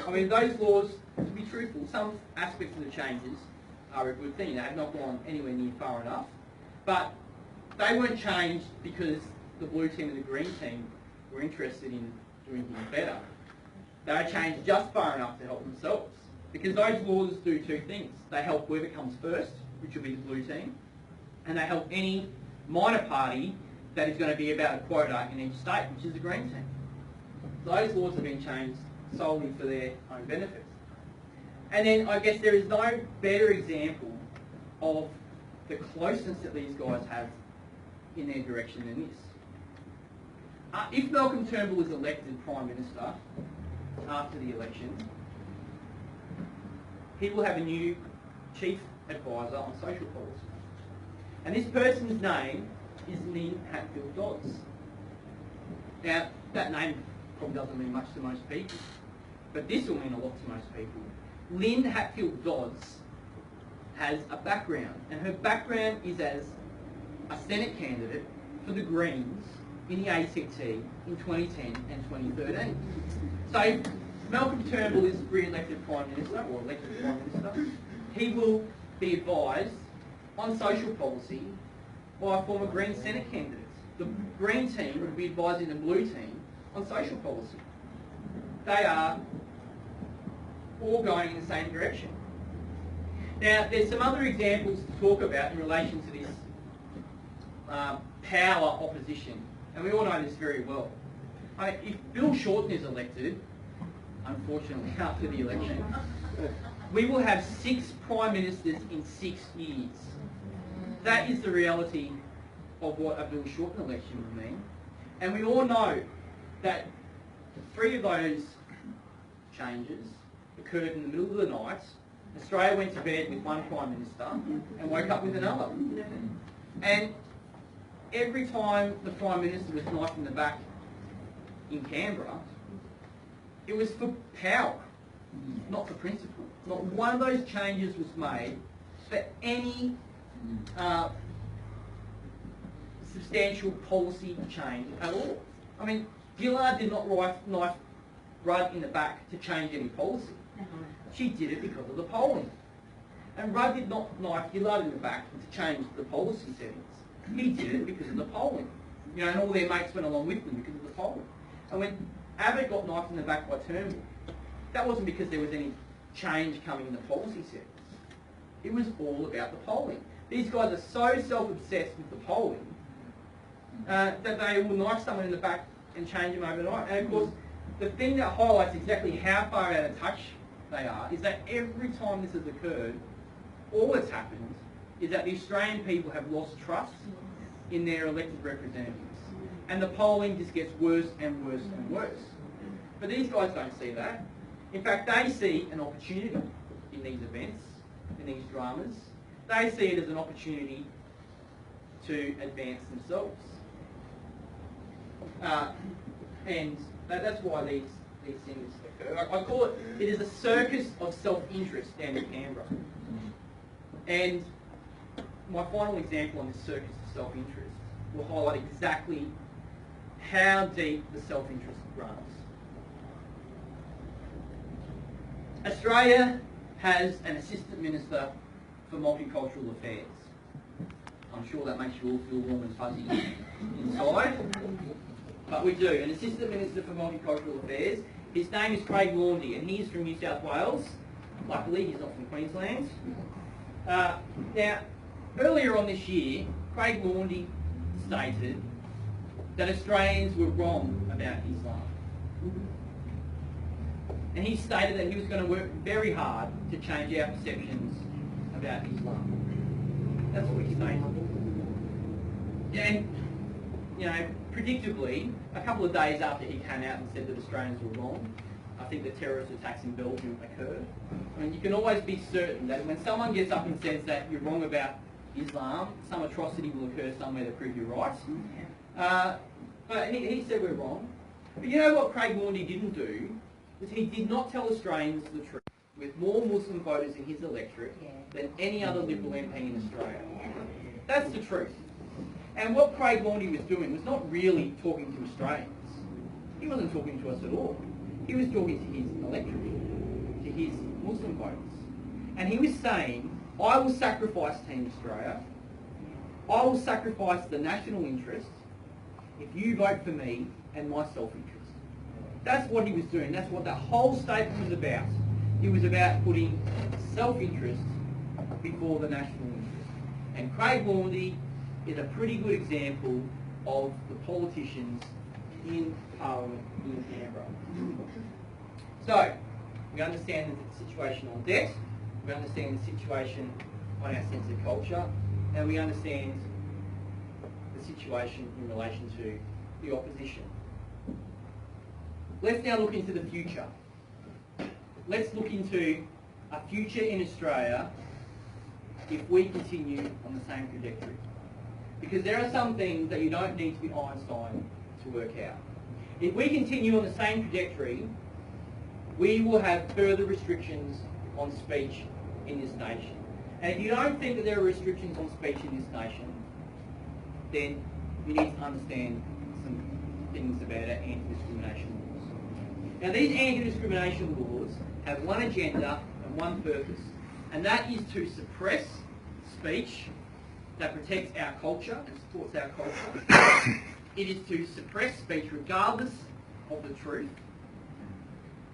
I mean, those laws, to be truthful, some aspects of the changes are a good thing. They have not gone anywhere near far enough. But they weren't changed because the blue team and the green team were interested in doing things better. They were changed just far enough to help themselves. Because those laws do two things. They help whoever comes first, which will be the blue team, and they help any minor party that is going to be about a quota in each state, which is the green team. Those laws have been changed solely for their own benefits. And then I guess there is no better example of the closeness that these guys have in their direction than this. If Malcolm Turnbull is elected Prime Minister after the election, he will have a new chief advisor on social policy. And this person's name is Lynn Hatfield Dodds. Now, that name probably doesn't mean much to most people, but this will mean a lot to most people. Lynn Hatfield Dodds has a background, and her background is as a Senate candidate for the Greens in the ACT in 2010 and 2013. So Malcolm Turnbull is re-elected Prime Minister, or elected Prime Minister. He will be advised on social policy by a former Green Senate candidate. The Green team will be advising the Blue team on social policy. They are all going in the same direction. Now, there's some other examples to talk about in relation to this power opposition, and we all know this very well. I mean, if Bill Shorten is elected, unfortunately after the election, we will have 6 Prime Ministers in 6 years. That is the reality of what a Bill Shorten election would mean. And we all know that 3 of those changes occurred in the middle of the night. Australia went to bed with 1 Prime Minister and woke up with another. And every time the Prime Minister was knifed in the back in Canberra, it was for power, not for principle. Not one of those changes was made for any substantial policy change at all. I mean, Gillard did not knife Rudd in the back to change any policy. She did it because of the polling. And Rudd did not knife Gillard in the back to change the policy settings. He did it because of the polling. You know, and all their mates went along with them because of the polling. And when Abbott got knifed in the back by Turnbull, that wasn't because there was any change coming in the policy settings. It was all about the polling. These guys are so self-obsessed with the polling that they will knife someone in the back and change them overnight. And of course, the thing that highlights exactly how far out of touch they are is that every time this has occurred, all that's happened is that the Australian people have lost trust in their elected representatives. And the polling just gets worse and worse and worse. But these guys don't see that. In fact, they see an opportunity in these events, in these dramas. They see it as an opportunity to advance themselves. And that's why these things occur. I call it is a circus of self-interest down in Canberra. And my final example on this circus of self-interest will highlight exactly how deep the self-interest runs. Australia has an Assistant Minister for Multicultural Affairs. I'm sure that makes you all feel warm and fuzzy inside. But we do. An Assistant Minister for Multicultural Affairs. His name is Craig Laundy, and he is from New South Wales. Luckily, he's not from Queensland. Now, earlier on this year, Craig Laundy stated that Australians were wrong about Islam. And he stated that he was going to work very hard to change our perceptions about Islam. That's what he stated. And, you know, predictably, a couple of days after he came out and said that Australians were wrong, I think the terrorist attacks in Belgium occurred. I mean, you can always be certain that when someone gets up and says that you're wrong about Islam, some atrocity will occur somewhere to prove you're right. But he said we're wrong. But you know what Craig Laundy didn't do? Was he did not tell Australians the truth, with more Muslim voters in his electorate than any other Liberal MP in Australia. That's the truth. And what Craig Laundy was doing was not really talking to Australians. He wasn't talking to us at all. He was talking to his electorate, to his Muslim voters. And he was saying, I will sacrifice Team Australia. I will sacrifice the national interest if you vote for me and my self-interest. That's what he was doing. That's what that whole statement was about. It was about putting self-interest before the national interest. And Craig Laundy is a pretty good example of the politicians in Parliament in Canberra. So, we understand the situation on debt, we understand the situation on our sense of culture, and we understand the situation in relation to the opposition. Let's now look into the future. Let's look into a future in Australia if we continue on the same trajectory. Because there are some things that you don't need to be Einstein to work out. If we continue on the same trajectory, we will have further restrictions on speech in this nation. And if you don't think that there are restrictions on speech in this nation, then you need to understand some things about our anti-discrimination laws. Now, these anti-discrimination laws have one agenda and one purpose, and that is to suppress speech that protects our culture and supports our culture. It is to suppress speech regardless of the truth,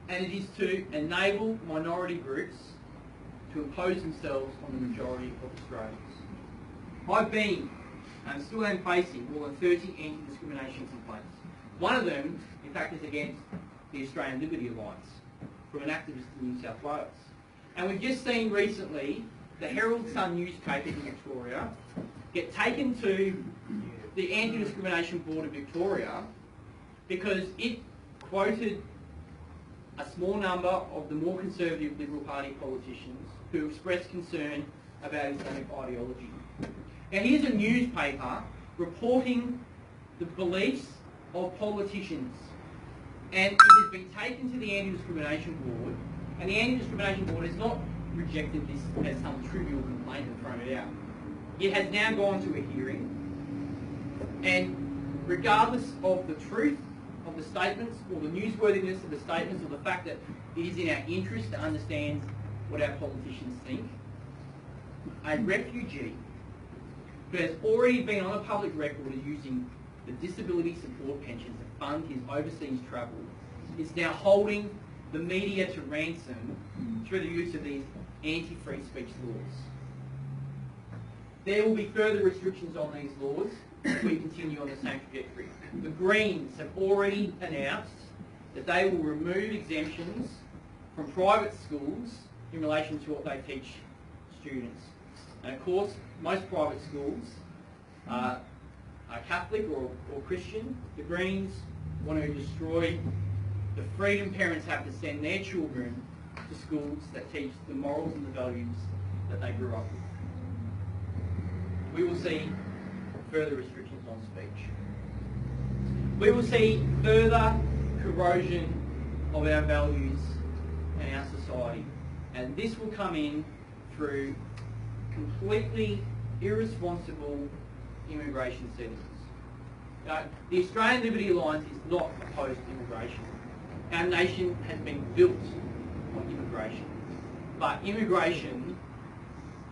and it is to enable minority groups to impose themselves on the majority of Australians. I've been and still am facing more than 30 anti-discrimination complaints. One of them, in fact, is against the Australian Liberty Alliance from an activist in New South Wales. And we've just seen recently the Herald Sun newspaper in Victoria get taken to the Anti-Discrimination Board of Victoria because it quoted a small number of the more conservative Liberal Party politicians who expressed concern about Islamic ideology. Now here's a newspaper reporting the beliefs of politicians, and it has been taken to the Anti-Discrimination Board, and the Anti-Discrimination Board has not rejected this as some trivial complaint and thrown it out. It has now gone to a hearing, and regardless of the truth of the statements or the newsworthiness of the statements or the fact that it is in our interest to understand what our politicians think, a refugee who has already been on a public record as using the disability support pension to fund his overseas travel is now holding the media to ransom through the use of these anti-free speech laws. There will be further restrictions on these laws if we continue on the same trajectory. The Greens have already announced that they will remove exemptions from private schools in relation to what they teach students. And of course, most private schools are Catholic or Christian. The Greens want to destroy the freedom parents have to send their children to schools that teach the morals and the values that they grew up with. We will see further restrictions on speech. We will see further corrosion of our values and our society. And this will come in through completely irresponsible immigration settings. The Australian Liberty Alliance is not opposed to immigration. Our nation has been built on immigration. But immigration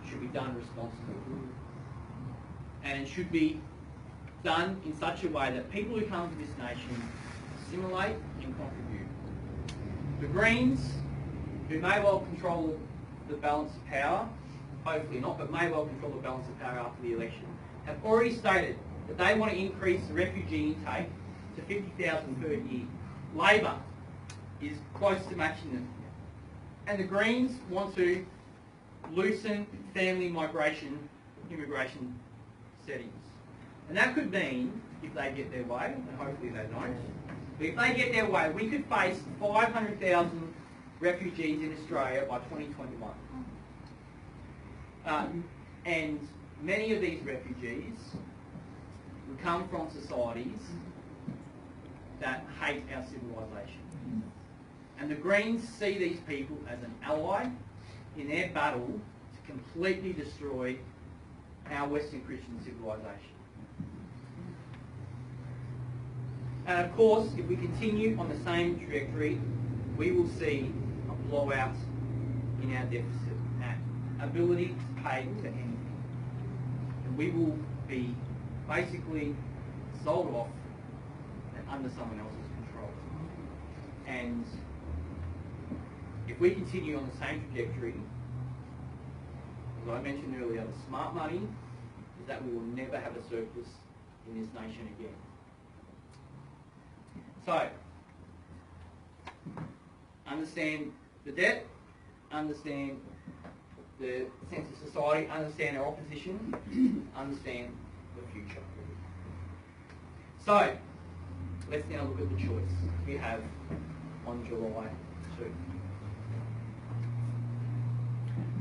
should be done responsibly. And it should be done in such a way that people who come to this nation assimilate and contribute. The Greens, who may well control the balance of power, hopefully not, but may well control the balance of power after the election, have already stated that they want to increase the refugee intake to 50,000 per year. Labor is close to matching them. And the Greens want to loosen family migration, immigration settings. And that could mean, if they get their way, and hopefully they don't, but if they get their way, we could face 500,000 refugees in Australia by 2021. And many of these refugees will come from societies that hate our civilisation. And the Greens see these people as an ally in their battle to completely destroy our Western Christian civilisation. And of course, if we continue on the same trajectory, we will see a blowout in our deficit, our ability to pay for anything. And we will be basically sold off and under someone else's control. And if we continue on the same trajectory, as I mentioned earlier, the smart money is that we will never have a surplus in this nation again. So, understand the debt, understand the sense of society, understand our opposition, understand the future. So, let's now look at the choice we have on July 2.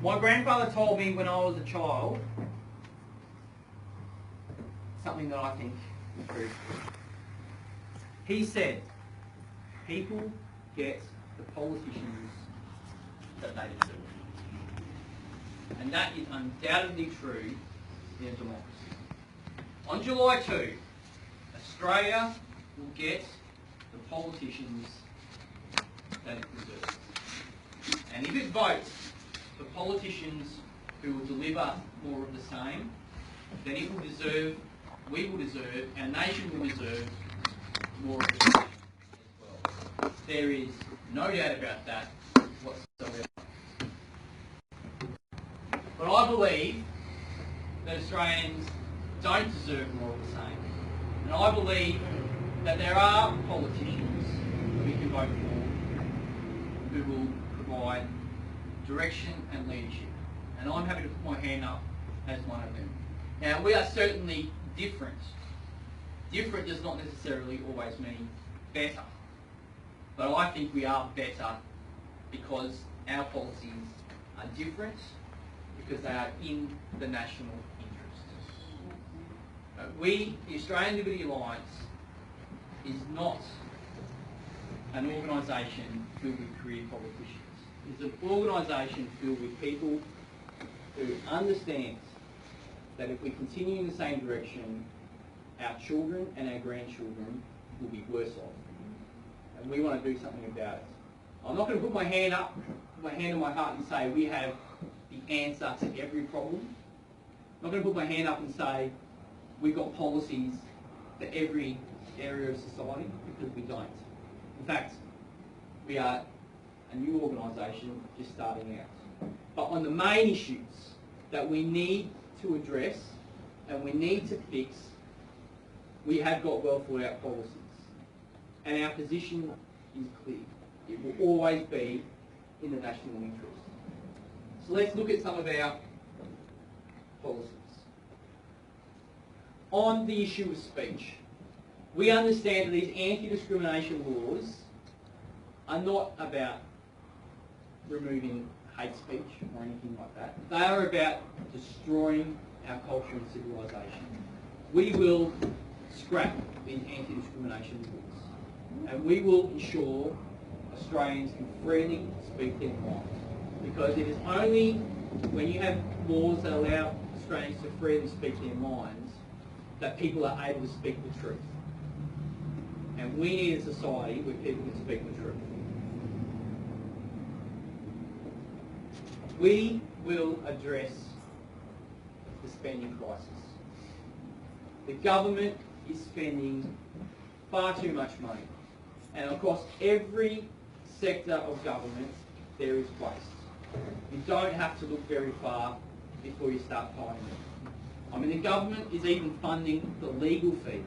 My grandfather told me when I was a child something that I think is very good. He said, people get the politicians that they deserve. And that is undoubtedly true in a democracy. On July 2, Australia will get the politicians that it deserves. And if it votes for politicians who will deliver more of the same, then it will deserve, we will deserve, our nation will deserve more of the same as well. There is no doubt about that whatsoever. But I believe that Australians don't deserve more of the same. And I believe that there are politicians that we can vote for who will provide direction and leadership. And I'm happy to put my hand up as one of them. Now, we are certainly different. Different does not necessarily always mean better. But I think we are better because our policies are different, because they are in the national interest. We, the Australian Liberty Alliance, is not an organisation filled with career politicians. It's an organisation filled with people who understand that if we continue in the same direction, our children and our grandchildren will be worse off. And we want to do something about it. I'm not going to put my hand up, put my hand on my heart and say we have the answer to every problem. I'm not going to put my hand up and say we've got policies for every area of society, because we don't. In fact, we are a new organisation just starting out. But on the main issues that we need to address and we need to fix, we have got well thought out policies. And our position is clear. It will always be in the national interest. So let's look at some of our policies. On the issue of speech, we understand that these anti-discrimination laws are not about removing hate speech or anything like that. They are about destroying our culture and civilisation. We will scrap these anti-discrimination laws, and we will ensure Australians can freely speak their minds. Because it is only when you have laws that allow Australians to freely speak their minds that people are able to speak the truth. And we need a society where people can speak the truth. We will address the spending crisis. The government is spending far too much money. And across every sector of government, there is waste. You don't have to look very far before you start finding it. I mean, the government is even funding the legal fees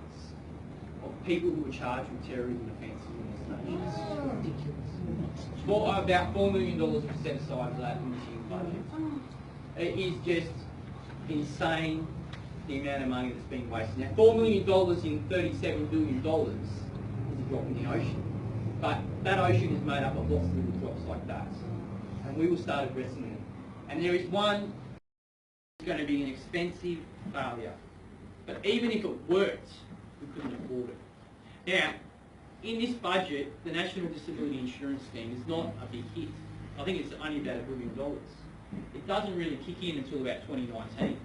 of people who are charged with terrorism offences in this nation. It's ridiculous. About $4 million is set aside for that in this year's budget. It is just insane the amount of money that's being wasted. Now, $4 million in $37 billion is a drop in the ocean. But that ocean is made up of lots of little drops like that. And we will start addressing it. And there is one that's going to be an expensive failure. But even if it worked, we couldn't afford it. Now, in this budget, the National Disability Insurance Scheme is not a big hit. I think it's only about $1 billion. It doesn't really kick in until about 2019.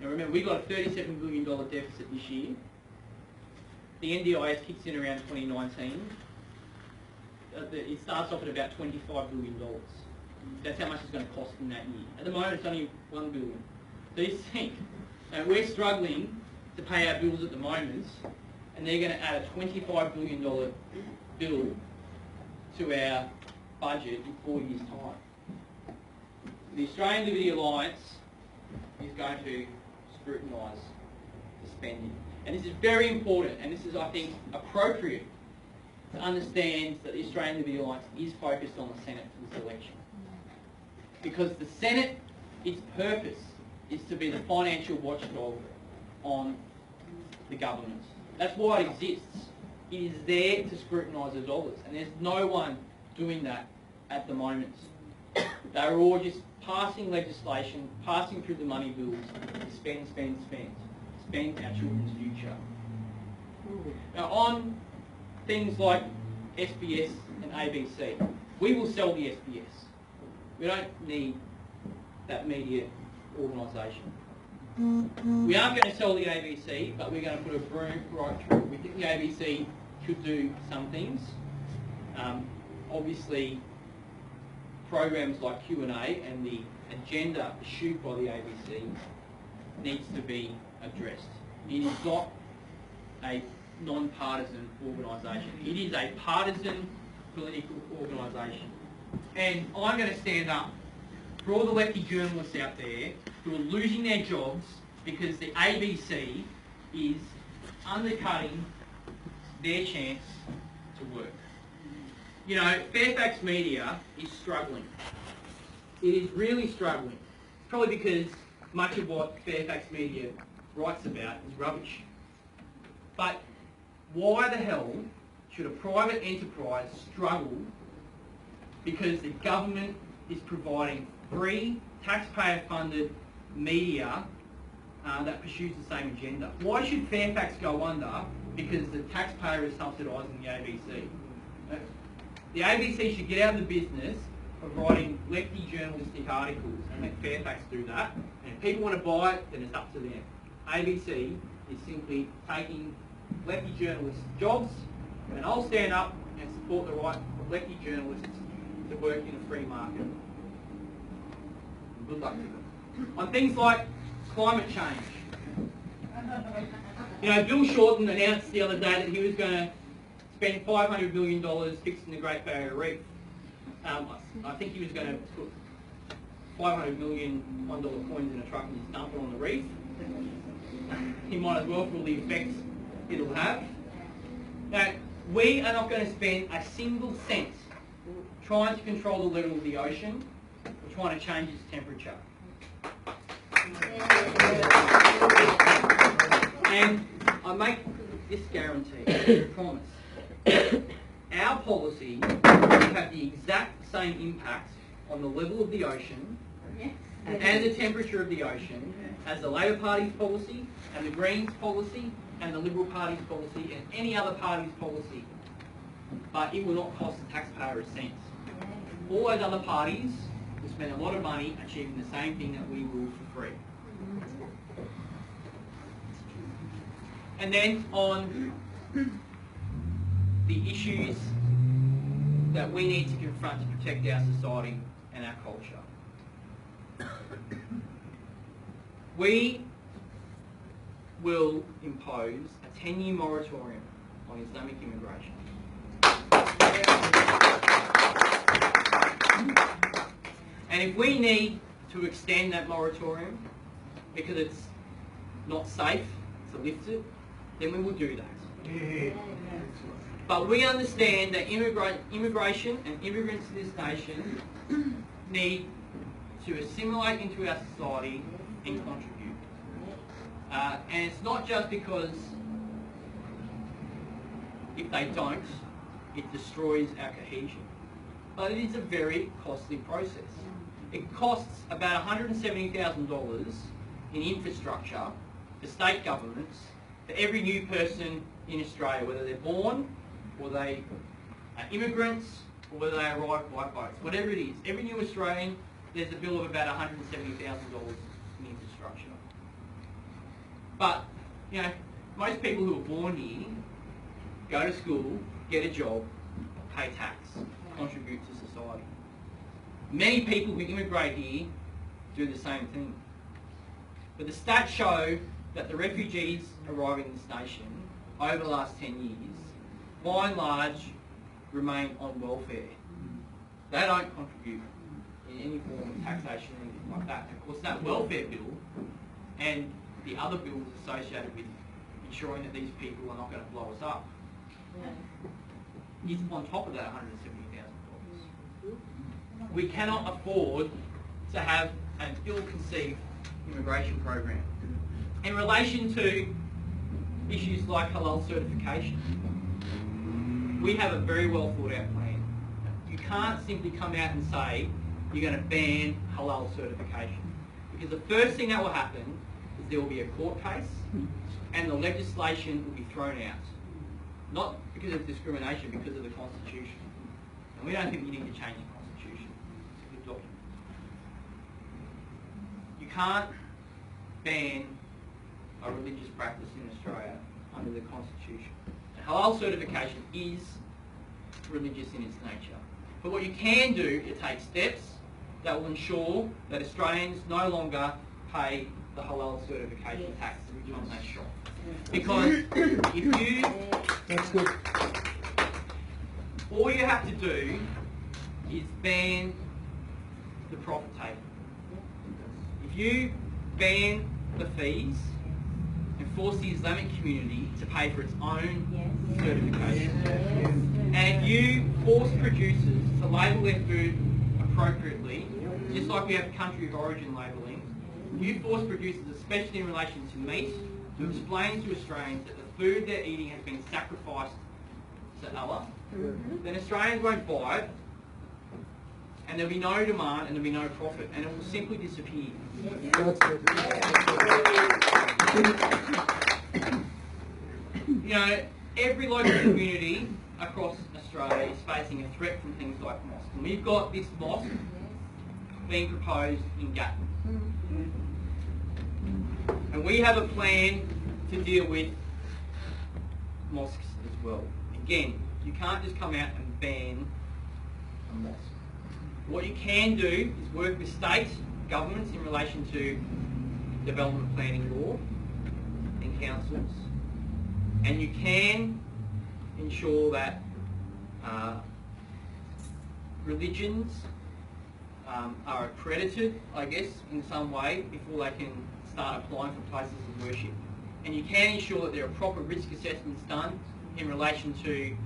Now remember, we got a $37 billion deficit this year. The NDIS kicks in around 2019. It starts off at about $25 billion. That's how much it's going to cost in that year. At the moment, it's only $1 billion. So you think, we're struggling to pay our bills at the moment, and they're going to add a $25 billion bill to our budget in 4 years' time. The Australian Liberty Alliance is going to scrutinise the spending. And this is very important, and this is, I think, appropriate to understand that the Australian Liberty Alliance is focused on the Senate for this election. Because the Senate, its purpose is to be the financial watchdog on the government. That's why it exists. It is there to scrutinise the dollars, and there's no one doing that at the moment. They're all just passing legislation, passing through the money bills to spend, spend, spend. spend our children's future. Now on things like SBS and ABC, we will sell the SBS. We don't need that media organisation. We aren't going to sell the ABC, but we're going to put a broom right through. We think the ABC should do some things. Obviously, programs like Q&A and the agenda issued by the ABC needs to be addressed. It is not a non-partisan organisation. It is a partisan political organisation. And I'm going to stand up for all the lefty journalists out there who are losing their jobs because the ABC is undercutting their chance to work. You know, Fairfax Media is struggling. It is really struggling. It's probably because much of what Fairfax Media writes about is rubbish. But why the hell should a private enterprise struggle because the government is providing free, taxpayer-funded media that pursues the same agenda? Why should Fairfax go under because the taxpayer is subsidising the ABC? The ABC should get out of the business of writing lefty journalistic articles and let Fairfax do that. And if people want to buy it, then it's up to them. ABC is simply taking lefty journalists' jobs, and I'll stand up and support the right of lefty journalists to work in a free market. Good luck to them. On things like climate change. You know, Bill Shorten announced the other day that he was going to spend $500 million fixing the Great Barrier Reef. I think he was going to put 500 million $1 coins in a truck and just dump it on the reef. He might as well for all the effects it'll have. Now, we are not going to spend a single cent trying to control the level of the ocean or trying to change its temperature. And I make this guarantee, promise. Our policy will have the exact same impact on the level of the ocean and the temperature of the ocean as the Labor Party's policy and the Greens policy and the Liberal Party's policy and any other party's policy. But it will not cost the taxpayer a cent. All those other parties will spend a lot of money achieving the same thing that we will for free. And then on the issues that we need to confront to protect our society and our culture. We will impose a 10-year moratorium on Islamic immigration. And if we need to extend that moratorium because it's not safe to lift it, then we will do that. But we understand that immigration and immigrants to this nation need to assimilate into our society and contribute. And it's not just because if they don't, it destroys our cohesion. But it is a very costly process. It costs about $170,000 in infrastructure for state governments for every new person in Australia, whether they're born, or they are immigrants, or whether they arrive by boats. Whatever it is, every new Australian, there's a bill of about $170,000 in infrastructure. But, you know, most people who are born here go to school, get a job, pay tax, contribute to society. Many people who immigrate here do the same thing. But the stats show that the refugees arriving in this nation over the last 10 years, by and large, remain on welfare. They don't contribute in any form of taxation or anything like that. Of course, that welfare bill and the other bills associated with ensuring that these people are not going to blow us up is on top of that $170,000. We cannot afford to have an ill-conceived immigration program. In relation to issues like halal certification, we have a very well thought out plan. You can't simply come out and say you're going to ban halal certification, because the first thing that will happen is there will be a court case and the legislation will be thrown out. Not because of discrimination, because of the Constitution. And we don't think you need to change the Constitution. It's a good document. You can't ban a religious practice in Australia under the Constitution. And halal certification is religious in its nature. But what you can do is take steps that will ensure that Australians no longer pay the halal certification tax on that shop. Because if you... That's good. All you have to do is ban the profit taking. If you ban the fees and force the Islamic community to pay for its own certification, and if you force producers to label their food appropriately, just like we have country of origin labelling, you force producers, especially in relation to meat, to explain to Australians that the food they're eating has been sacrificed to Allah, then Australians won't buy it, and there'll be no demand and there'll be no profit, and it will simply disappear. That's good. You know, every local community across Australia is facing a threat from things like mosques. And we've got this mosque being proposed in Gatton. And we have a plan to deal with mosques as well. Again, you can't just come out and ban a mosque. What you can do is work with state governments in relation to development planning law and councils, and you can ensure that religions are accredited, I guess, in some way before they can start applying for places of worship. And you can ensure that there are proper risk assessments done in relation to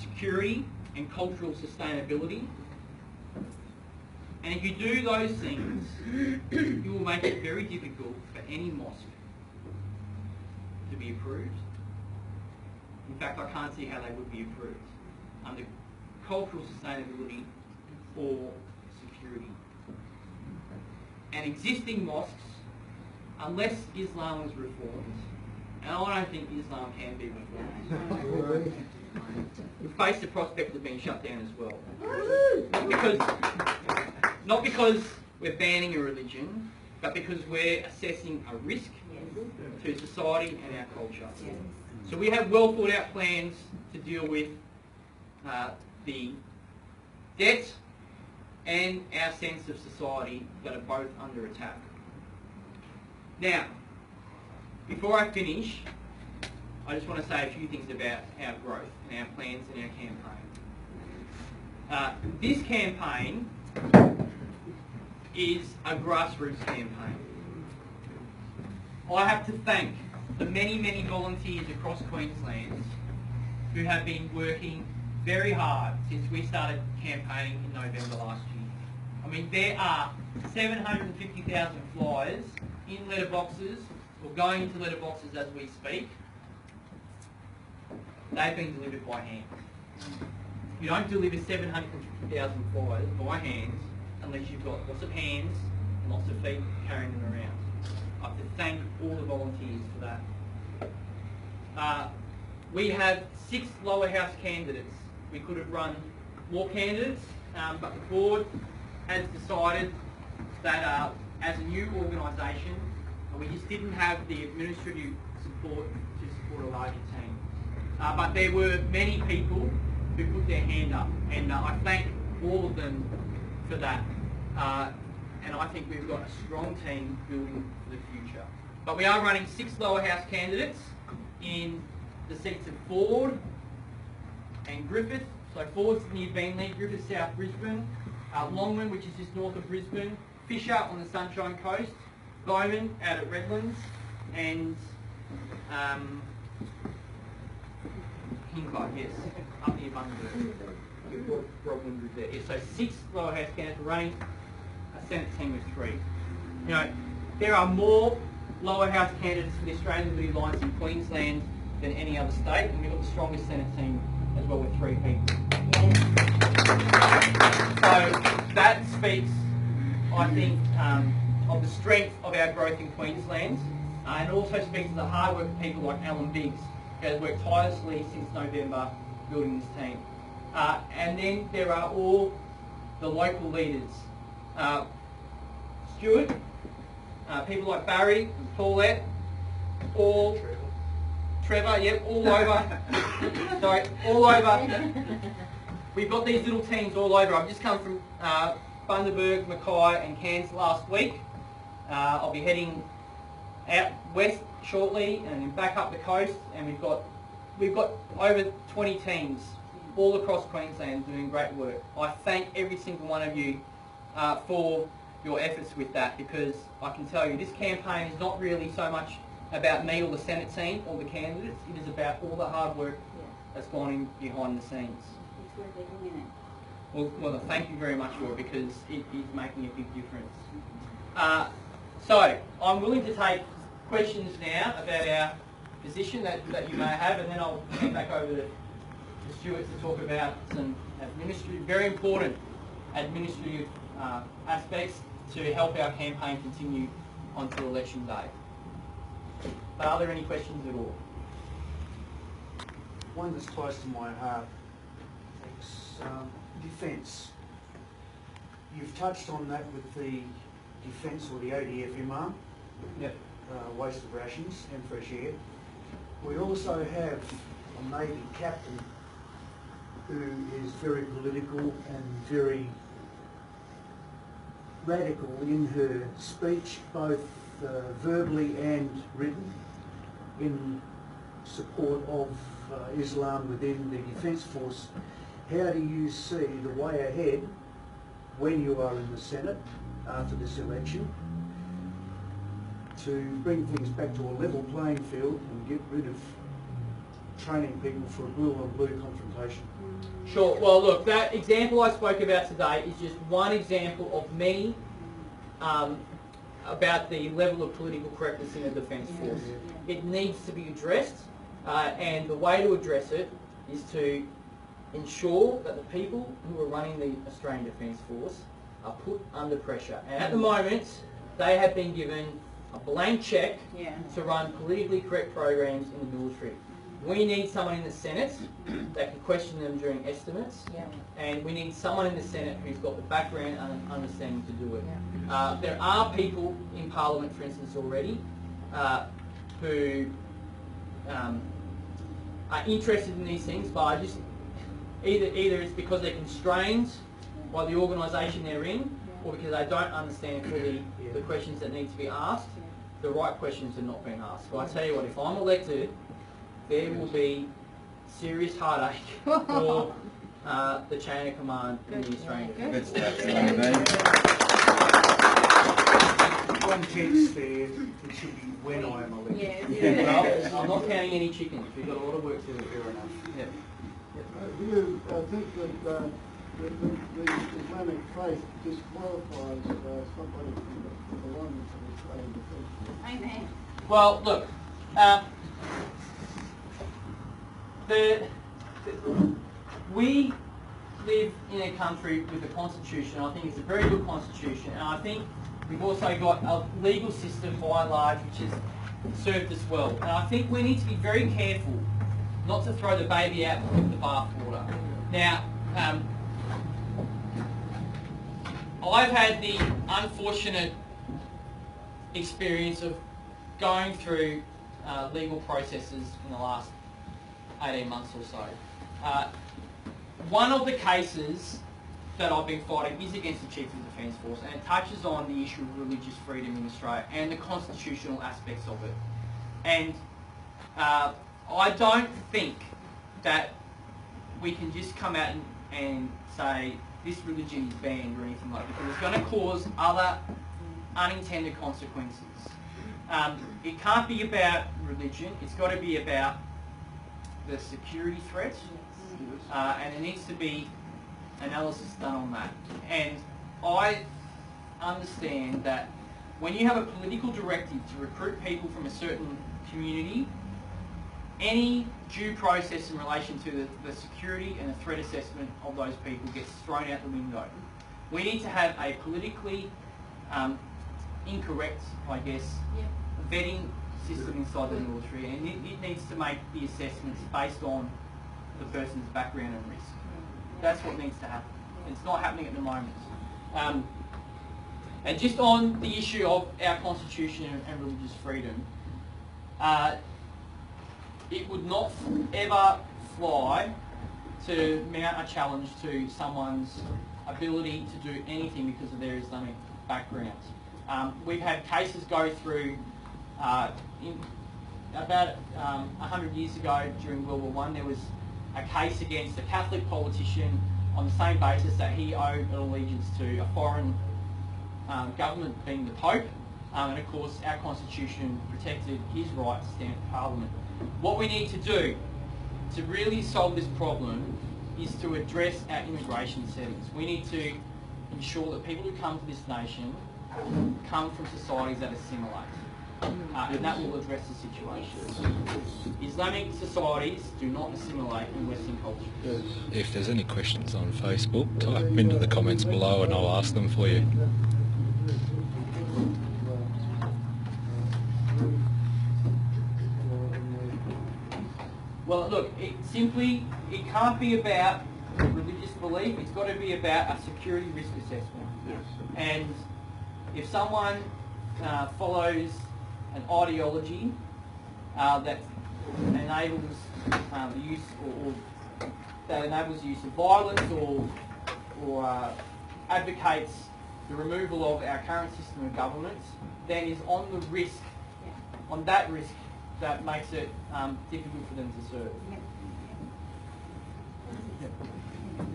security and cultural sustainability. And if you do those things, you will make it very difficult for any mosque to be approved. In fact, I can't see how they would be approved under cultural sustainability or security. And existing mosques, unless Islam was reformed, and I don't think Islam can be reformed, we face the prospect of being shut down as well. Not because we're banning a religion, but because we're assessing a risk to society and our culture. So we have well thought out plans to deal with the debt and our sense of society that are both under attack. Now, before I finish, I just want to say a few things about our growth and our plans and our campaign. This campaign is a grassroots campaign. I have to thank the many, many volunteers across Queensland who have been working very hard since we started campaigning in November last year. I mean, there are 750,000 flyers in letterboxes or going into letterboxes as we speak. They've been delivered by hand. You don't deliver 750,000 flyers by hand unless you've got lots of hands and lots of feet carrying them around. I have to thank all the volunteers for that. We have 6 lower house candidates. We could have run more candidates, but the board has decided that as a new organisation, we just didn't have the administrative support to support a larger team. But there were many people who put their hand up, and I thank all of them for that. And I think we've got a strong team building for the future. But we are running 6 lower house candidates in the seats of Ford and Griffith. So Ford's near Beenleigh, Griffith South Brisbane, Longman, which is just north of Brisbane, Fisher on the Sunshine Coast, Bowman out at Redlands, and Hinckley, yes, up near Bundaberg. We've got Broadwood there. Yeah, so 6 lower house candidates running a Senate team of 3. You know, there are more lower house candidates for the Australian Liberty Alliance in Queensland than any other state, and we've got the strongest Senate team as well with 3 people. So that speaks, I think, of the strength of our growth in Queensland. and also speak to the hard work of people like Alan Biggs, who has worked tirelessly since November building this team. And then there are all the local leaders. Stuart, people like Barry and Paulette, all Trevor, yep, all over. Sorry, all over. We've got these little teams all over. I've just come from Bundaberg, Mackay and Cairns last week. I'll be heading out west shortly and then back up the coast, and we've got over 20 teams all across Queensland doing great work. I thank every single one of you for your efforts with that, because I can tell you this campaign is not really so much about me or the Senate team or the candidates. It is about all the hard work that's gone in behind the scenes. It's worth every minute. Well, thank you very much for it, because it is making a big difference. So, I'm willing to take questions now about our position that you may have, and then I'll hand back over to Stuart to talk about some administrative, very important administrative aspects to help our campaign continue until election day. But are there any questions at all? One that's close to my heart. It's defence. You've touched on that with the defence or the ODFMR, Yep. waste of rations and fresh air. We also have a Navy captain who is very political and very radical in her speech, both verbally and written, in support of Islam within the Defence Force. How do you see the way ahead when you are in the Senate after this election to bring things back to a level playing field and get rid of training people for a blue on blue confrontation? Sure. Well, look, that example I spoke about today is just one example of many about the level of political correctness in the Defence Force. It needs to be addressed, and the way to address it is to ensure that the people who are running the Australian Defence Force are put under pressure. And at the moment, they have been given a blank cheque to run politically correct programs in the military. We need someone in the Senate that can question them during estimates, and we need someone in the Senate who's got the background and understanding to do it. There are people in Parliament, for instance, already who are interested in these things, but I just either it's because they're constrained by the organisation they're in, or because they don't understand fully the questions that need to be asked. The right questions are not being asked. So I tell you what, if I'm elected, there will be serious heartache for the chain of command in the Australian Defence. One tense there, it should be when I am elected. Well, I'm not counting any chickens. We've got a lot of work to do. Fair enough. Yeah. Do you think that the Islamic faith disqualifies somebody from belonging to the Australian Defence Force? Amen. Well, look, we live in a country with a constitution. I think it's a very good constitution, and I think we've also got a legal system by and large which has served us well. And I think we need to be very careful not to throw the baby out with the bathwater. Now, I've had the unfortunate experience of going through legal processes in the last 18 months or so. One of the cases that I've been fighting is against the Chief of the Defence Force, and it touches on the issue of religious freedom in Australia and the constitutional aspects of it. And I don't think that we can just come out and say this religion is banned or anything like that, because it's going to cause other unintended consequences. It can't be about religion, it's got to be about the security threat, and there needs to be analysis done on that. And I understand that when you have a political directive to recruit people from a certain community, any due process in relation to the security and the threat assessment of those people gets thrown out the window. We need to have a politically incorrect, I guess, vetting system inside the military, and it needs to make the assessments based on the person's background and risk. That's what needs to happen. It's not happening at the moment. And just on the issue of our constitution and religious freedom, it would not ever fly to mount a challenge to someone's ability to do anything because of their Islamic background. We've had cases go through about 100 years ago during World War I. There was a case against a Catholic politician on the same basis that he owed an allegiance to a foreign government, being the Pope, and of course our constitution protected his right to stand in Parliament. What we need to do to really solve this problem is to address our immigration settings. We need to ensure that people who come to this nation come from societies that assimilate, and that will address the situation. Islamic societies do not assimilate in Western culture. If there's any questions on Facebook, type them into the comments below and I'll ask them for you. Well, look, it can't be about religious belief. It's got to be about a security risk assessment. Yes. And if someone follows an ideology that enables the use or that enables the use of violence or advocates the removal of our current system of government, then is on the risk, on that risk that makes it difficult for them to serve.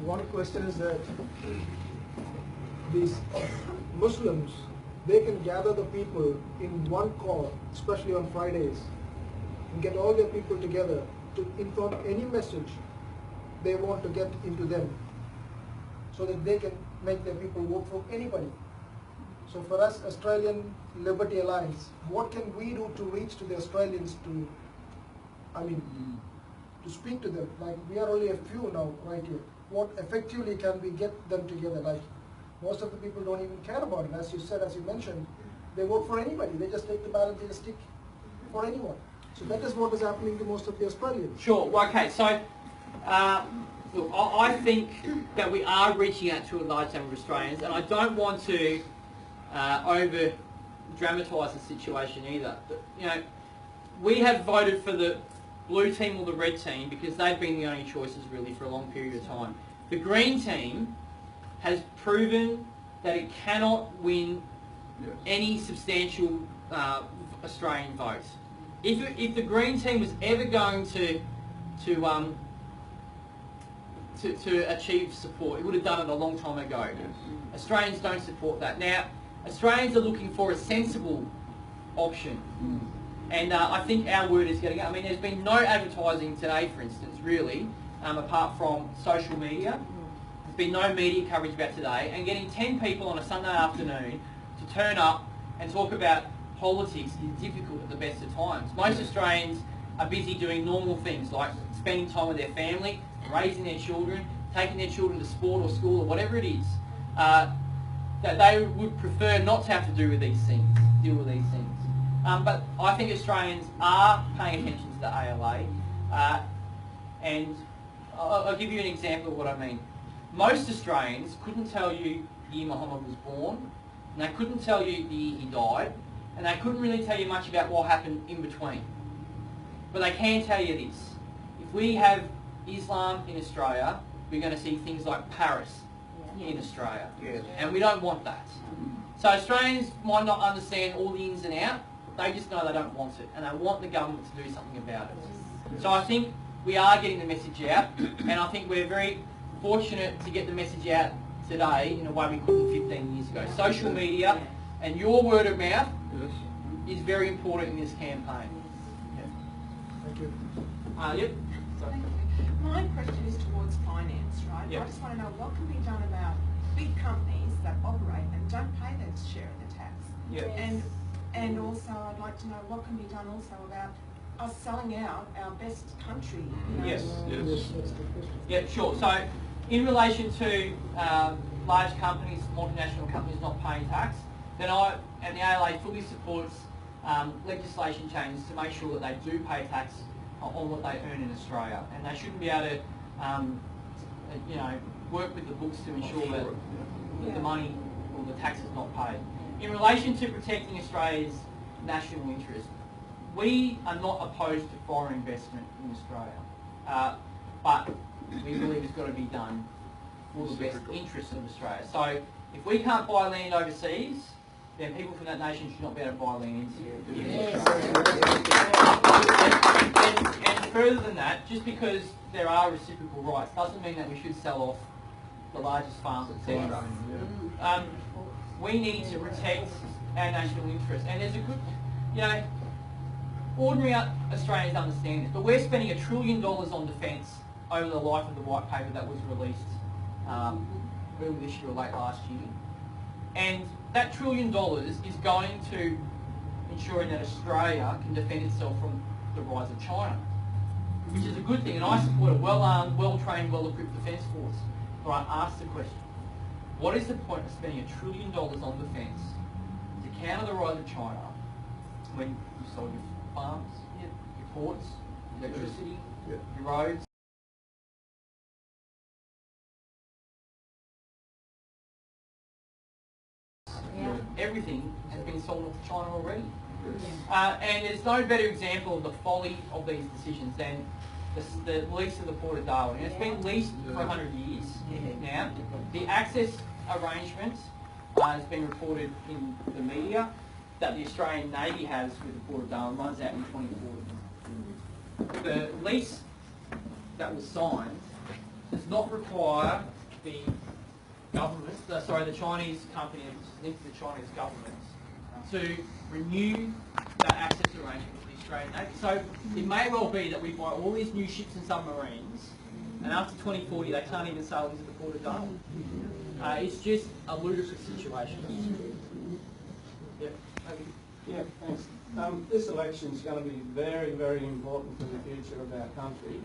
One question is that these Muslims, they can gather the people in one call, especially on Fridays, and get all their people together to inform any message they want to get into them, so that they can make their people vote for anybody. So for us, Australian Liberty Alliance, what can we do to reach to the Australians to, to speak to them? Like, we are only a few now right here. What effectively can we get them together? Like, most of the people don't even care about it. As you said, as you mentioned, they vote for anybody. They just take the ballot, they just stick for anyone. So that is what is happening to most of the Australians. Sure. Well, okay. So, look, I think that we are reaching out to a large number of Australians, and I don't want to over dramatise the situation either. But, you know, we have voted for the blue team or the red team because they've been the only choices really for a long period of time. The green team has proven that it cannot win any substantial Australian votes. If the green team was ever going to achieve support, it would have done it a long time ago. Australians don't support that. Now, Australians are looking for a sensible option. And I think our word is getting out. I mean, there's been no advertising today, for instance, really, apart from social media. There's been no media coverage about today. And getting 10 people on a Sunday afternoon to turn up and talk about politics is difficult at the best of times. Most Australians are busy doing normal things like spending time with their family, raising their children, taking their children to sport or school or whatever it is. That they would prefer not to have to deal with these things. But I think Australians are paying attention to the ALA, and I'll give you an example of what I mean. Most Australians couldn't tell you the year Muhammad was born, and they couldn't tell you the year he died, and they couldn't really tell you much about what happened in between. But they can tell you this. If we have Islam in Australia, we're going to see things like Paris in Australia. And we don't want that. So Australians might not understand all the ins and outs. They just know they don't want it, and they want the government to do something about it. So I think we are getting the message out, and I think we're very fortunate to get the message out today in a way we couldn't 15 years ago. Social media and your word of mouth is very important in this campaign. Thank you. Yep. Sorry. Thank you. My question is towards finance, right? Yep. I just want to know what can be done about big companies that operate and don't pay their share of the tax. Yep. And also I'd like to know what can be done also about us selling out our best country. You know? Yes. Yes, that's the question. Yeah, sure. So in relation to large companies, multinational companies not paying tax, then the ALA fully supports legislation changes to make sure that they do pay tax on what they earn in Australia, and they shouldn't be able to, you know, work with the books to ensure that the money or the tax is not paid. In relation to protecting Australia's national interest, we are not opposed to foreign investment in Australia, but we believe it's got to be done for the best interests of Australia. So if we can't buy land overseas, then people from that nation should not be able to buy land in and further than that, just because there are reciprocal rights doesn't mean that we should sell off the largest farms, etc. We need to protect our national interest, and there's a good, you know, ordinary Australians understand this, but we're spending $1 trillion on defence over the life of the white paper that was released early this year or late last year. And that $1 trillion is going to ensuring that Australia can defend itself from the rise of China, which is a good thing, and I support a well-armed, well-trained, well-equipped defence force. But I ask the question, what is the point of spending $1 trillion on defence to counter the rise of China when you sold your farms, your ports, electricity, your roads? Everything has been sold off to China already. And there's no better example of the folly of these decisions than the lease of the Port of Darwin. And it's been leased for 100 years now. The access arrangements has been reported in the media that the Australian Navy has with the Port of Darwin runs out in 2040. The lease that was signed does not require the government, the Chinese company, which is linked to the Chinese government, to renew that access arrangement with the Australian Navy. So it may well be that we buy all these new ships and submarines, and after 2040 they can't even sail into the Port of Darwin. It's just a ludicrous situation. Yeah, thanks. This election is going to be very, very important for the future of our country.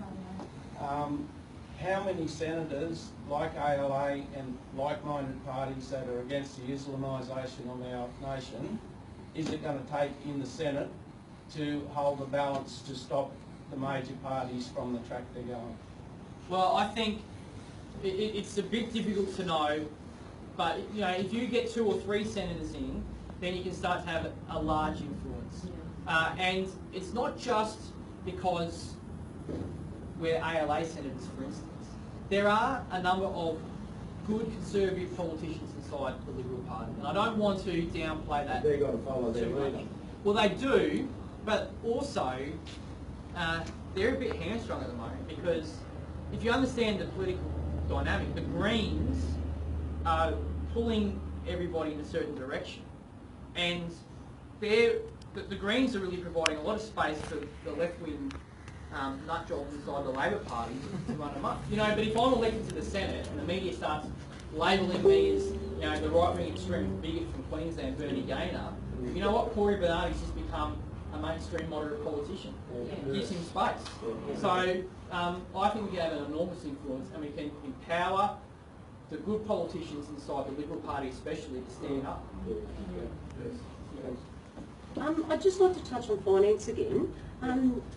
How many senators, like ALA and like-minded parties that are against the Islamisation of our nation, is it going to take in the Senate to hold the balance to stop the major parties from the track they're going? Well, I think it's a bit difficult to know, but you know, if you get 2 or 3 senators in, then you can start to have a large influence. And it's not just because we're ALA senators, for instance. There are a number of good conservative politicians inside the Liberal Party, and I don't want to downplay that. They've got to follow their leader. Well, they do, but also they're a bit hamstrung at the moment, because if you understand the political dynamic, the Greens are pulling everybody in a certain direction, and the Greens are really providing a lot of space for the left-wing nut jobs inside the Labor Party to run them up. You know, but if I'm elected to the Senate and the media starts labelling me as, you know, the right-wing extreme bigot from Queensland, Bernard Gaynor, you know what? Corey Bernard has just become a mainstream moderate politician. It gives him space. So I think we can have an enormous influence, and we can empower the good politicians inside the Liberal Party especially to stand up. I'd just like to touch on finance again.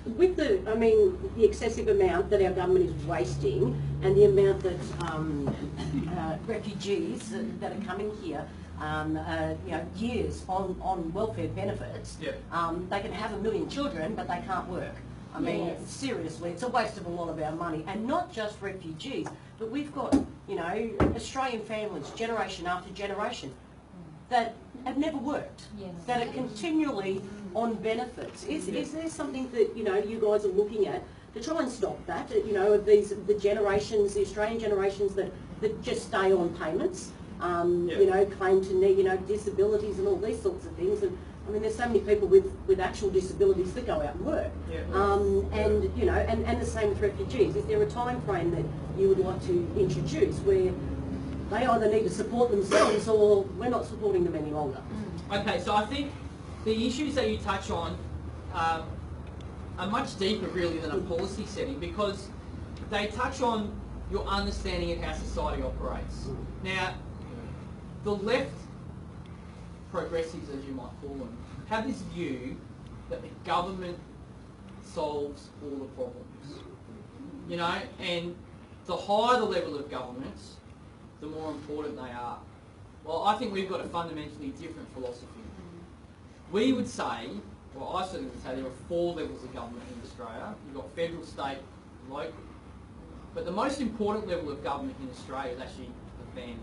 With the excessive amount that our government is wasting, and the amount that refugees that are coming here, you know, years on welfare benefits, they can have 1 million children, but they can't work. I mean, seriously, it's a waste of a lot of our money, and not just refugees, but we've got, you know, Australian families, generation after generation, that have never worked, that are continually on benefits. Is there something that, you know, you guys are looking at to try and stop that? You know, of the generations, the Australian generations that just stay on payments, you know, claim to need, you know, disabilities and all these sorts of things. And I mean, there's so many people with actual disabilities that go out and work. And you know, and the same with refugees. Is there a time frame that you would like to introduce where they either need to support themselves or we're not supporting them any longer? Okay, so I think the issues that you touch on are much deeper really than a policy setting, because they touch on your understanding of how society operates. Now, the left progressives, as you might call them, have this view that the government solves all the problems. You know, and the higher the level of governments, the more important they are. Well, I think we've got a fundamentally different philosophy. We would say, well, I certainly would say there are 4 levels of government in Australia. You've got federal, state, local. But the most important level of government in Australia is actually the family.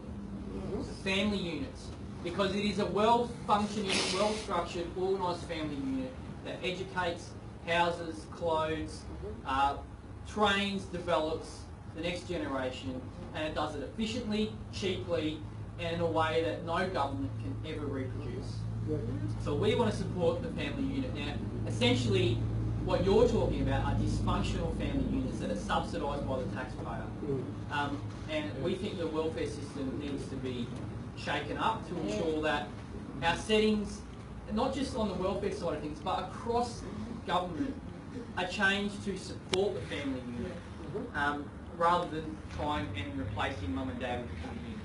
It's the family units. Because it is a well-functioning, well-structured, organised family unit that educates, houses, clothes, trains, develops the next generation, and it does it efficiently, cheaply, and in a way that no government can ever reproduce. So we want to support the family unit. Now, essentially, what you're talking about are dysfunctional family units that are subsidised by the taxpayer. And we think the welfare system needs to be shaken up to ensure that our settings, not just on the welfare side of things, but across government, are changed to support the family unit, rather than trying and replacing mum and dad with the community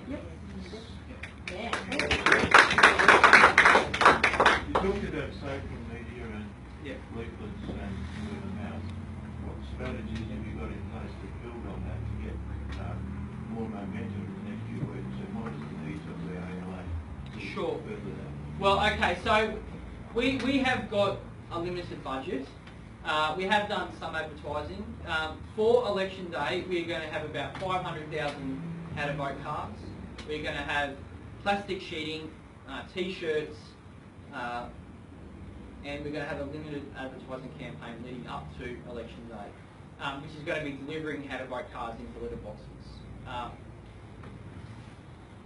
family. You talked about social media and leaflets and word of mouth. What strategies have you got in place to build on that to get more momentum in the next few weeks? And what is the needs of the ALA? Sure. Further that? Well, okay, so we have got a limited budget. We have done some advertising. For election day, we're going to have about 500,000 out-of-vote cards. We're going to have plastic sheeting, T-shirts, and we're going to have a limited advertising campaign leading up to election day, which is going to be delivering out-of-vote cards into litter boxes.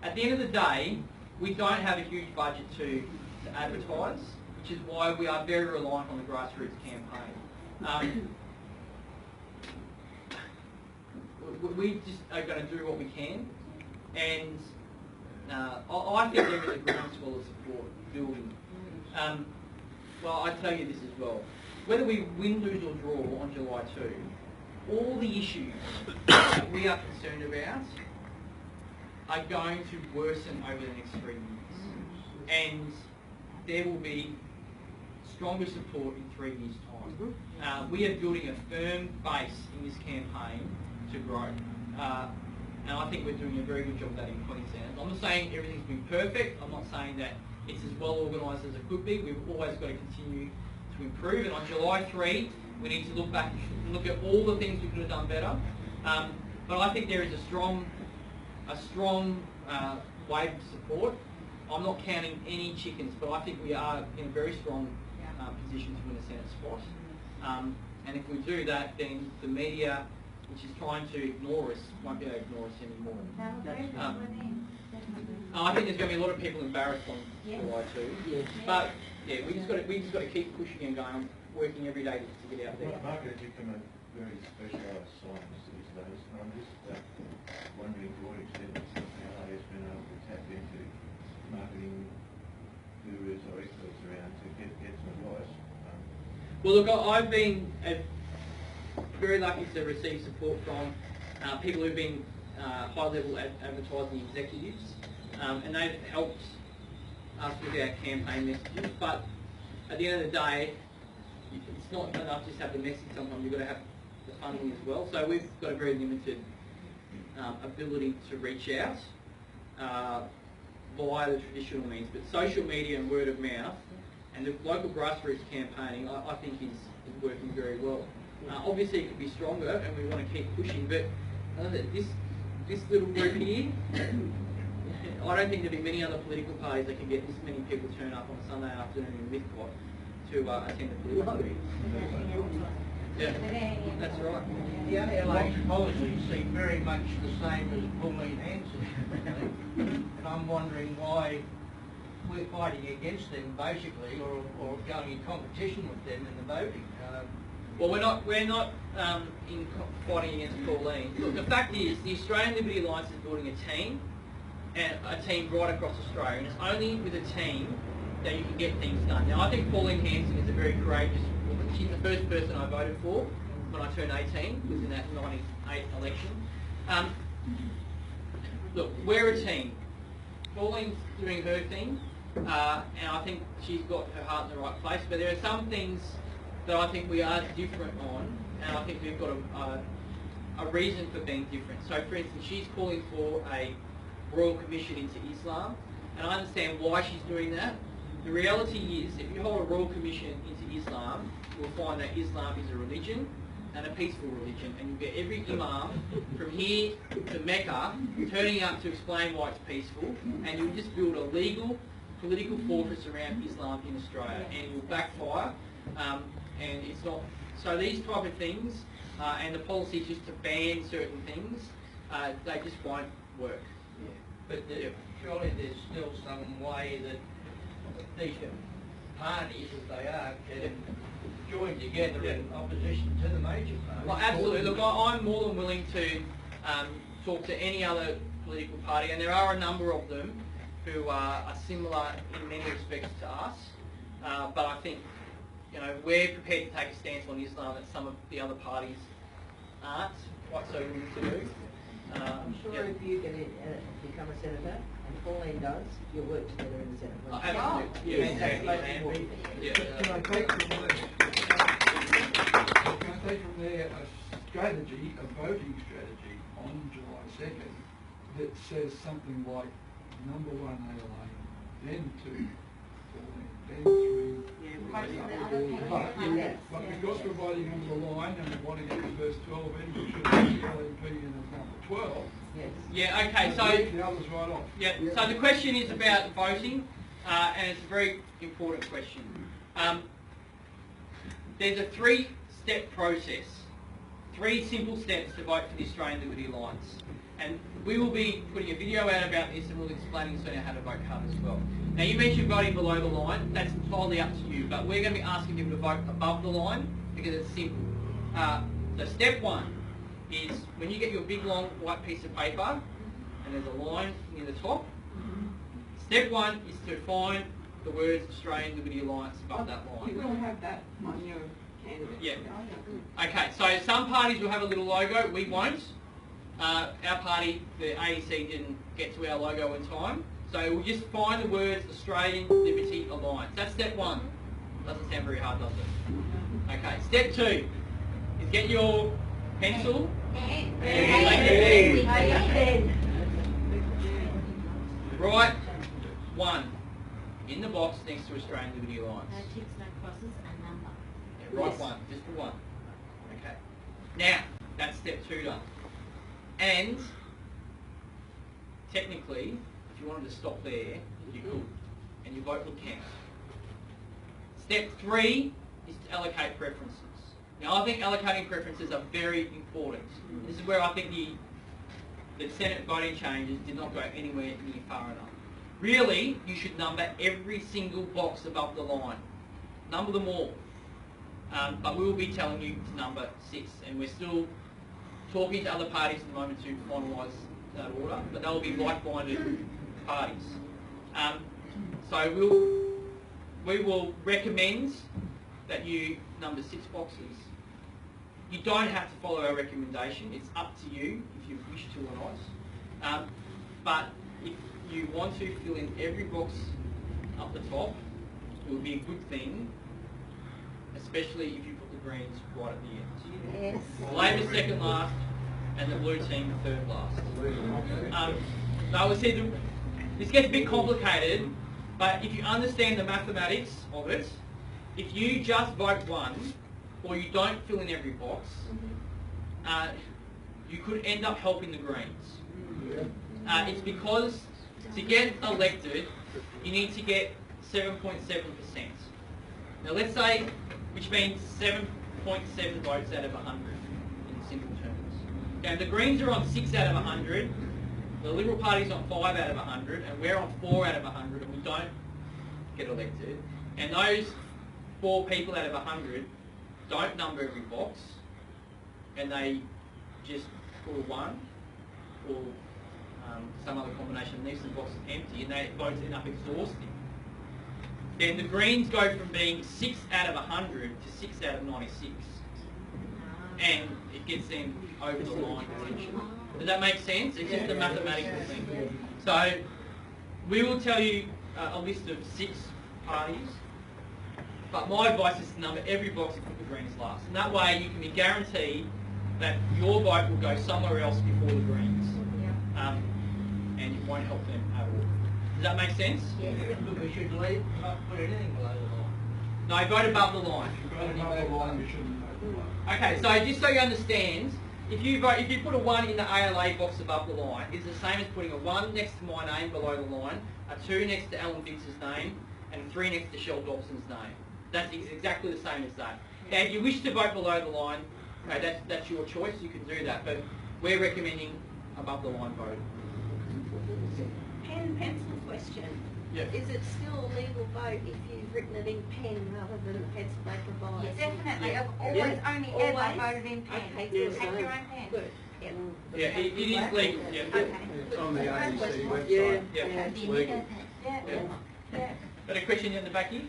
At the end of the day, we don't have a huge budget to advertise, which is why we are very reliant on the grassroots campaign. We just are going to do what we can, and I think there is a groundswell of support building. Well, I tell you this as well. Whether we win, lose or draw on July 2, all the issues that we are concerned about are going to worsen over the next 3 years. And there will be stronger support in 3 years' time. We are building a firm base in this campaign to grow. And I think we're doing a very good job of that in Queensland. I'm not saying everything's been perfect. I'm not saying that it's as well organised as it could be. We've always got to continue to improve. And on July 3, we need to look back and look at all the things we could have done better. But I think there is a strong wave of support. I'm not counting any chickens, but I think we are in a very strong position to win a Senate spot. And if we do that, then the media, which is trying to ignore us, won't be able to ignore us anymore. I think there's going to be a lot of people embarrassed on July 2. But yeah, we just got to keep pushing and going, working every day to get out there. Mark has become a very specialised science these days, and I'm just wondering to what extent the ALA has been able to tap into marketing gurus or experts around to get some advice. Well, look, I've been very lucky to receive support from people who've been high-level advertising executives, and they've helped us with our campaign messages. But at the end of the day, it's not enough just to have the message. Sometimes you've got to have the funding as well. So we've got a very limited ability to reach out via the traditional means. But social media and word of mouth and the local grassroots campaigning, I think is working very well. Obviously, it could be stronger, and we want to keep pushing. But this little group here, I don't think there'll be many other political parties that can get this many people turn up on a Sunday afternoon in Withcott to attend the political meeting. Yeah, that's right. The ALA's policies seem very much the same as Pauline Hanson's, and I'm wondering why we're fighting against them, basically, or going in competition with them in the voting. Well, we're not in fighting against Pauline. Look, the fact is, the Australian Liberty Alliance is building a team, and a team right across Australia, and it's only with a team that you can get things done. Now, I think Pauline Hanson is a very courageous woman. She's the first person I voted for when I turned 18, was in that 98 election. Look, we're a team. Pauline's doing her thing. and I think she's got her heart in the right place. But there are some things that I think we are different on, and I think we've got a reason for being different. So, for instance, she's calling for a royal commission into Islam, and I understand why she's doing that. The reality is, if you hold a royal commission into Islam, you'll find that Islam is a religion and a peaceful religion, and you'll get every imam from here to Mecca turning up to explain why it's peaceful, and you'll just build a legal political fortress around Islam in Australia, and it will backfire, and it's not. So these type of things, and the policy just to ban certain things, they just won't work. Yeah. But surely there's still some way that these parties, as they are, can join together in opposition to the major parties. Well, absolutely. Look, I'm more than willing to talk to any other political party, and there are a number of them who are similar in many respects to us. But I think, you know, we're prepared to take a stance on Islam that some of the other parties aren't quite so willing to do. I'm sure if you get become a senator, and Pauline does, you'll work together in the Senate. Absolutely. Yeah. Can I take from there a strategy, a voting strategy on July 2nd that says something like number 1 ALA, then 2, 4, then 3, but because we're voting on the line and we want to get the first 12 in, we should have the LNP in as number 12. Yes. Yeah, okay, so the others right off. Yeah, so the question is about voting, and it's a very important question. There's a 3-step process, 3 simple steps to vote for the Australian Liberty Alliance. And we will be putting a video out about this, and we'll explain soon how to vote card as well. Now, you mentioned voting below the line. That's entirely up to you, but we're going to be asking people to vote above the line because it's simple. So step 1 is when you get your big long white piece of paper and there's a line near the top. Step 1 is to find the words Australian Liberty Alliance above that line. You will have that on your candidate. Yeah. Okay, so some parties will have a little logo, we won't. Our party, the AEC, didn't get to our logo in time. So we'll just find the words Australian Liberty Alliance. That's step 1. Doesn't sound very hard, does it? Okay, step 2 is get your pencil and write 1 in the box next to Australian Liberty Alliance. No ticks, no crosses, and number. Yeah, write 1, just for 1. Okay. Now, that's step 2 done. And technically, if you wanted to stop there, you could, and your vote would count. Step 3 is to allocate preferences. Now, I think allocating preferences are very important. This is where I think the Senate voting changes did not go anywhere near far enough. Really, you should number every single box above the line. Number them all. But we will be telling you to number 6, and we're still talking to other parties at the moment to finalise that order, but they will be like-minded parties. So we will recommend that you number 6 boxes. You don't have to follow our recommendation. It's up to you if you wish to or not. But if you want to fill in every box up the top, it will be a good thing, especially if you put the Greens right at the end. Yes. Labor second last, and the blue team third last. Now we see this gets a bit complicated, but if you understand the mathematics of it, if you just vote 1, or you don't fill in every box, you could end up helping the Greens. It's because to get elected, you need to get 7.7%. Now let's say, which means 7.7 votes out of 100 in simple terms. Okay, the Greens are on 6 out of 100, the Liberal Party's on 5 out of 100, and we're on 4 out of 100, and we don't get elected. And those 4 people out of 100 don't number every box, and they just put a 1 or some other combination, leaves the box empty, and their votes end up exhausting. Then the Greens go from being 6 out of 100 to 6 out of 96, and it gets them over the line potentially. Does that make sense? It's just a mathematical thing. So we will tell you a list of 6 parties, but my advice is to number every box and put the Greens last. And that way you can be guaranteed that your vote will go somewhere else before the Greens, and it won't help them at all. Does that make sense? Yeah. But we should leave, not put anything below the line. No, vote above the line. Okay, so just so you understand, if you put a 1 in the ALA box above the line, it's the same as putting a 1 next to my name below the line, a 2 next to Alan Dix's name, and a 3 next to Shell Dobson's name. That's exactly the same as that. Now, if you wish to vote below the line, okay, that's your choice, you can do that, but we're recommending above the line vote. Pen and pencil question. Yeah. Is it still a legal vote if you've written it in pen rather than pencil paper by? Yes, Definitely. Yeah. I've always only ever Always? voted in pen. Okay, You good. take your own pen. Good. Yep. Yeah, it is legal. Yeah. Okay. It's on the AEC website. Yeah. It's legal. Yeah. Yeah. Yeah. Got a question in the back here?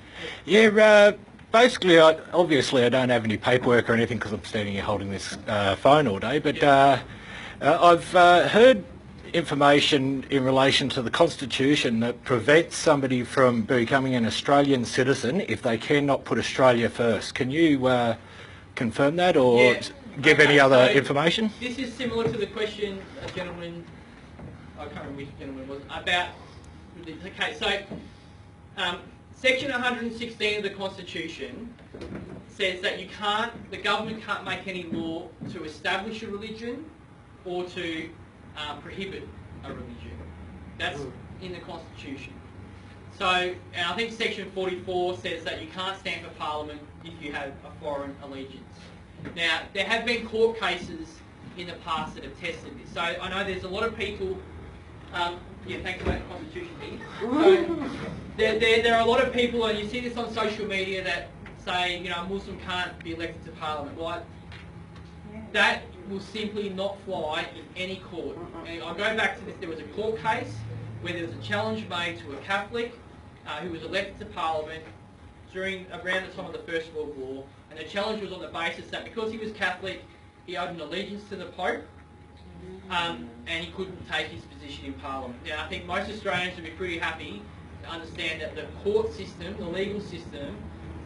Yeah, basically, obviously I don't have any paperwork or anything because I'm standing here holding this phone all day, but I've heard information in relation to the Constitution that prevents somebody from becoming an Australian citizen if they cannot put Australia first. Can you confirm that or give any other information? This is similar to the question a gentleman, I can't remember which gentleman it was, about, okay, so section 116 of the Constitution says that the government can't make any law to establish a religion or to prohibit a religion. That's in the Constitution. So, and I think section 44 says that you can't stand for Parliament if you have a foreign allegiance. Now, there have been court cases in the past that have tested this. So I know there's a lot of people, yeah, thanks for that Constitution here. So there are a lot of people, and you see this on social media, that say, you know, a Muslim can't be elected to Parliament. Well, that will simply not fly in any court. And I'll go back to this. There was a court case where there was a challenge made to a Catholic who was elected to Parliament around the time of the First World War, and the challenge was on the basis that because he was Catholic, he owed an allegiance to the Pope, and he couldn't take his position in Parliament. Now, I think most Australians would be pretty happy to understand that the court system, the legal system,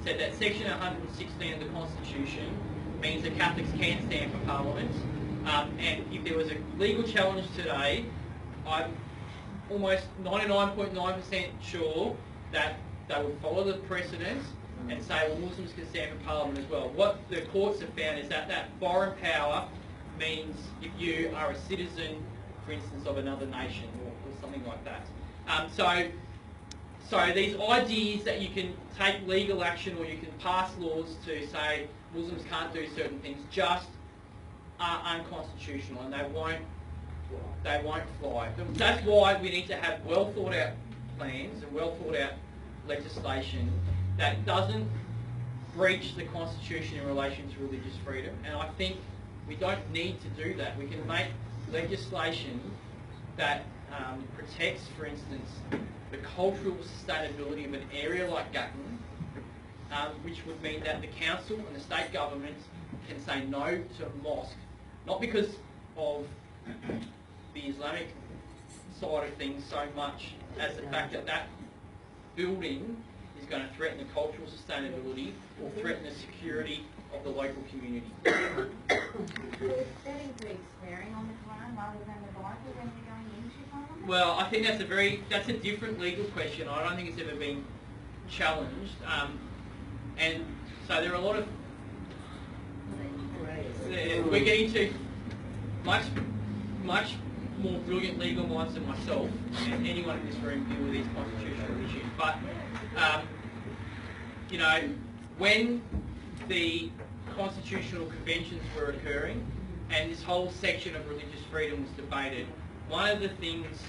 said that section 116 of the Constitution means that Catholics can stand for Parliament, and if there was a legal challenge today, I'm almost 99.9% sure that they would follow the precedent and say, well, Muslims can stand for Parliament as well. What the courts have found is that foreign power means if you are a citizen, for instance, of another nation or something like that. So these ideas that you can take legal action or you can pass laws to say Muslims can't do certain things just are unconstitutional, and they won't fly. That's why we need to have well thought out plans and well thought out legislation that doesn't breach the Constitution in relation to religious freedom. And I think we don't need to do that. We can make legislation that protects, for instance, the cultural sustainability of an area like Gatton, which would mean that the council and the state government can say no to mosque, not because of the Islamic side of things so much as the fact that that building is going to threaten the cultural sustainability or threaten the security of the local community. That includes swearing on the Quran rather than the Bible when you're going into Parliament? Well, I think that's a different legal question. I don't think it's ever been challenged. And so there are a lot of... we're getting to much more brilliant legal minds than myself and anyone in this room deal with these constitutional issues. But, you know, when the constitutional conventions were occurring and this whole section of religious freedom was debated, one of the things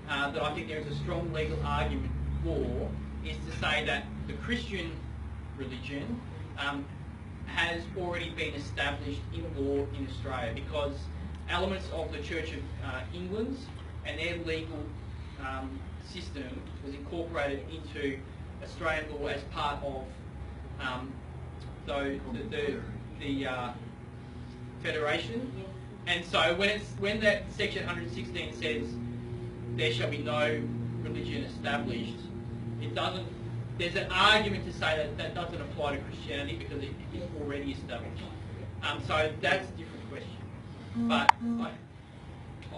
that I think there is a strong legal argument for is to say that the Christian religion has already been established in law in Australia, because elements of the Church of England's and their legal system was incorporated into Australian law as part of the Federation. And so when that section 116 says there shall be no religion established, it doesn't. There's an argument to say that that doesn't apply to Christianity because it is already established. So that's a different question. But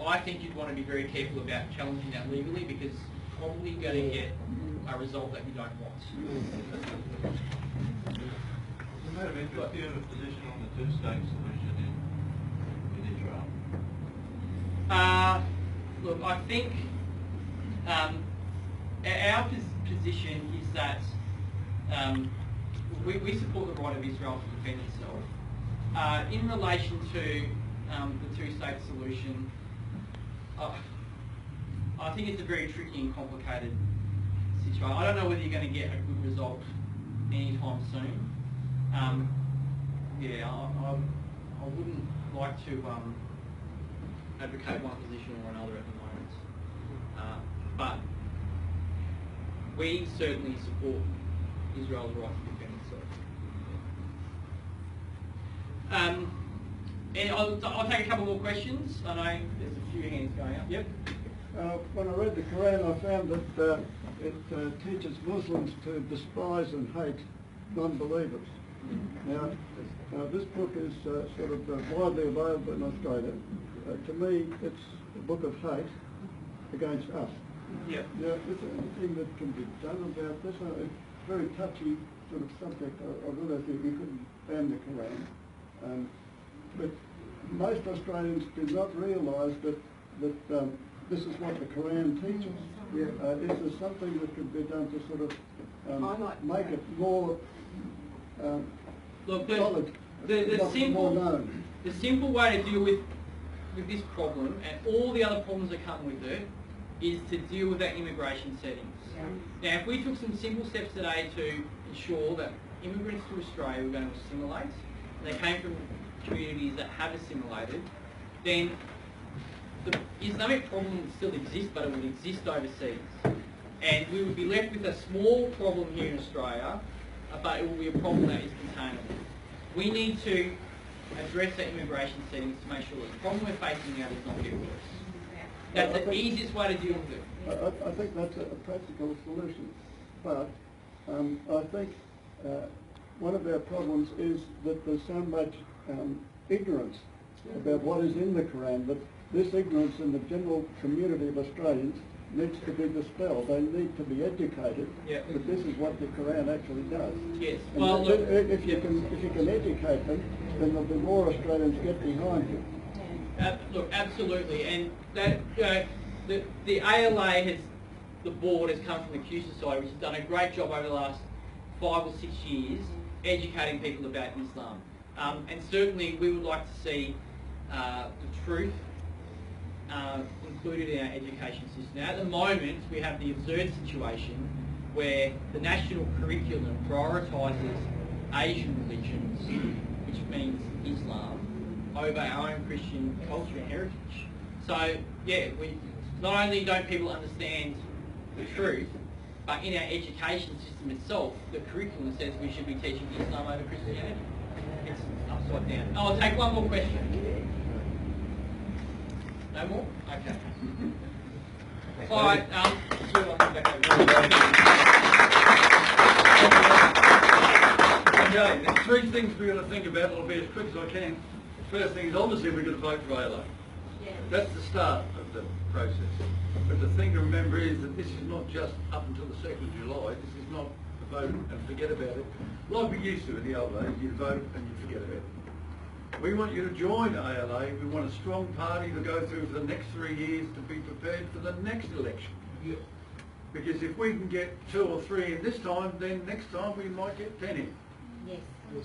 I think you'd want to be very careful about challenging that legally because you're probably going to get a result that you don't want. Madam Interest, do you have a position on the two-state solution in Israel? Look, I think our position is that we support the right of Israel to defend itself. In relation to the two-state solution, I think it's a very tricky and complicated situation. I don't know whether you're going to get a good result anytime soon. Yeah, I wouldn't like to advocate one position or another at the moment. But we certainly support Israel's right to defend itself. And I'll take a couple more questions. I know there's a few hands going up. Yep. When I read the Quran, I found that it teaches Muslims to despise and hate non-believers. Now, this book is sort of widely available in Australia. To me, it's a book of hate against us. Yeah. Now, is there anything that can be done about this? It's a very touchy sort of subject. I realize that you couldn't ban the Quran. But most Australians do not realise that this is what the Quran teaches. Is there something that could be done to sort of make it more Look, solid, more known? The simple way to deal with this problem and all the other problems that come with it is to deal with our immigration settings. Now, if we took some simple steps today to ensure that immigrants to Australia were going to assimilate, and they came from communities that have assimilated, then the Islamic problem would still exist, but it would exist overseas. And we would be left with a small problem here in Australia, but it will be a problem that is containable. We need to address our immigration settings to make sure that the problem we're facing now does not get worse. That's the easiest way to deal with it. I think that's a practical solution, but I think one of our problems is that there's so much ignorance about what is in the Quran that this ignorance in the general community of Australians needs to be dispelled. They need to be educated that this is what the Quran actually does. Yes. And well, look, if you can educate them, then there'll be more Australians get behind you. Look, absolutely, and that the ALA the board has come from the Q Society, which has done a great job over the last 5 or 6 years educating people about Islam, and certainly we would like to see the truth included in our education system. Now, at the moment, we have the absurd situation where the national curriculum prioritises Asian religions, which means Islam, over our own Christian culture and heritage. So, yeah, we not only don't people understand the truth, but in our education system itself, the curriculum says we should be teaching Islam over Christianity. It's upside down. I'll take one more question. No more? Okay. All right. Okay, there's 3 things we're going to think about. I'll be as quick as I can. First thing is obviously we're going to vote for ALA. That's the start of the process. But the thing to remember is that this is not just up until the 2nd of July. This is not a vote and forget about it. Like we used to in the old days, you vote and you forget about it. We want you to join ALA. We want a strong party to go through for the next 3 years to be prepared for the next election. Because if we can get 2 or 3 in this time, then next time we might get 10 in. Yes.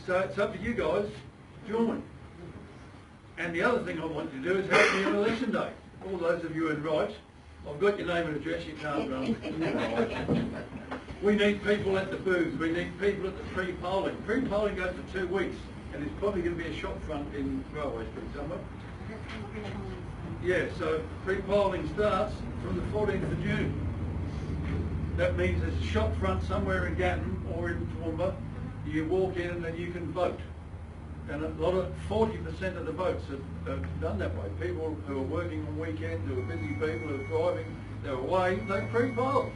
So it's up to you guys. Join. And the other thing I want you to do is help me on election day. All those of you in rights, I've got your name and address, you can't run. We need people at the booths, we need people at the pre-polling. Pre-polling goes for 2 weeks, and there's probably going to be a shop front in Railway Street somewhere. Yeah, so pre-polling starts from the 14th of June. That means there's a shop front somewhere in Gatton or in Toowoomba. You walk in and then you can vote. And a lot of 40% of the votes are done that way. People who are working on weekends, who are busy people, who are driving, they're away, they pre-poll.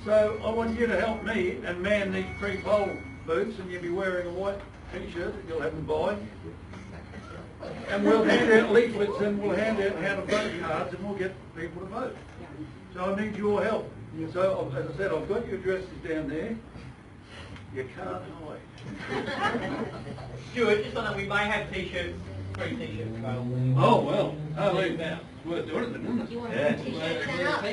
So I want you to help me and man these pre-poll booths, and you'll be wearing a white t-shirt that you'll have them buy. And we'll hand out leaflets and we'll hand out how to vote cards and we'll get people to vote. So I need your help. So as I said, I've got your addresses down there. You can't hide. Stuart, just on that, we may have t-shirts, free t-shirts available. Oh well, it's worth doing it, isn't it? You want Yeah. a t-shirt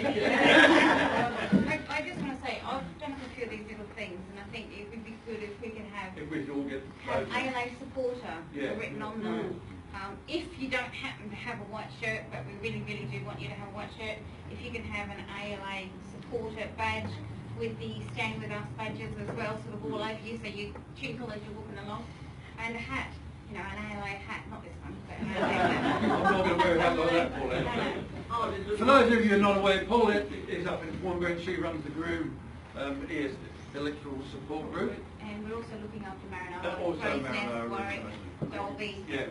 I just want to say, I've done a few of these little things, and I think it would be good if we can have If we all get ALA supporter Yeah. written on them. If you don't happen to have a white shirt, but we really, really do want you to have a white shirt, if you can have an ALA supporter badge with the Stand With Us badges as well, sort of all over you, so you twinkle as you're walking along, and a hat, you know, an ALA hat, not this one, but an ALA hat. I'm not going to wear a hat like that, Paulette. For those of you who are not aware, Paulette is up in Warren. She runs the Groom electoral support group. And we're also looking after Also Marinara, Marinara, Warwick, Dolby. Yeah.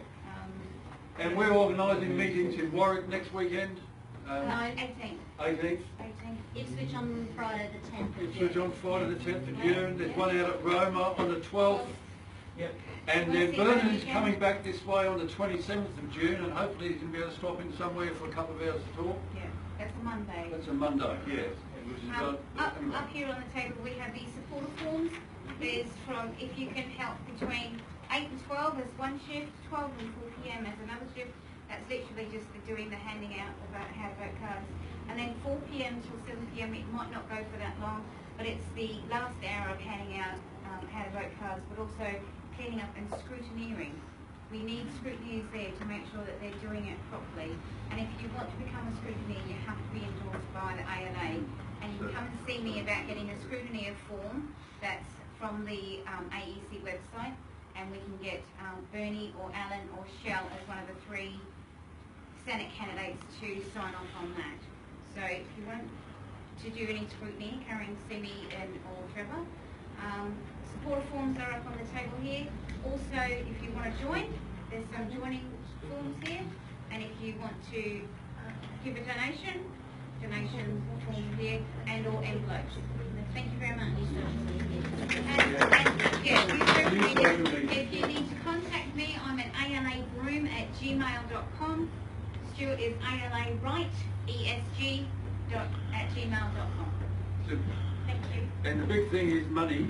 And we're organising meetings in Warwick next weekend. 18th. 18th. Ipswich on Friday the 10th of June. Ipswich on Friday the 10th of June. There's one out at Roma on the 12th. Yep. And then Bernard's coming back this way on the 27th of June, and hopefully he's going to be able to stop in somewhere for a couple of hours to talk. Yeah, that's a Monday. That's a Monday, yes. Which is Up here on the table we have these supporter forms. There's from, if you can help between 8 and 12 as one shift, 12 and 4 p.m. as another shift. That's literally just the doing the handing out of how to vote cards. And then 4 p.m. till 7 p.m. it might not go for that long, but it's the last hour of handing out how to vote cards, but also cleaning up and scrutineering. We need scrutineers there to make sure that they're doing it properly. And if you want to become a scrutineer, you have to be endorsed by the ALA. And you can come and see me about getting a scrutineer form that's from the AEC website, and we can get Bernie or Alan or Shell as one of the 3 Senate candidates to sign off on that. So if you want to do any scrutiny, come and see me or Trevor. Supporter forms are up on the table here. Also, if you want to join, there's some joining forms here. And if you want to give a donation form here and or envelopes. Thank you very much. And yeah, if you need to contact me, I'm at alagroom@gmail.com. Stuart is alarightesg@gmail.com. Thank you. And the big thing is money.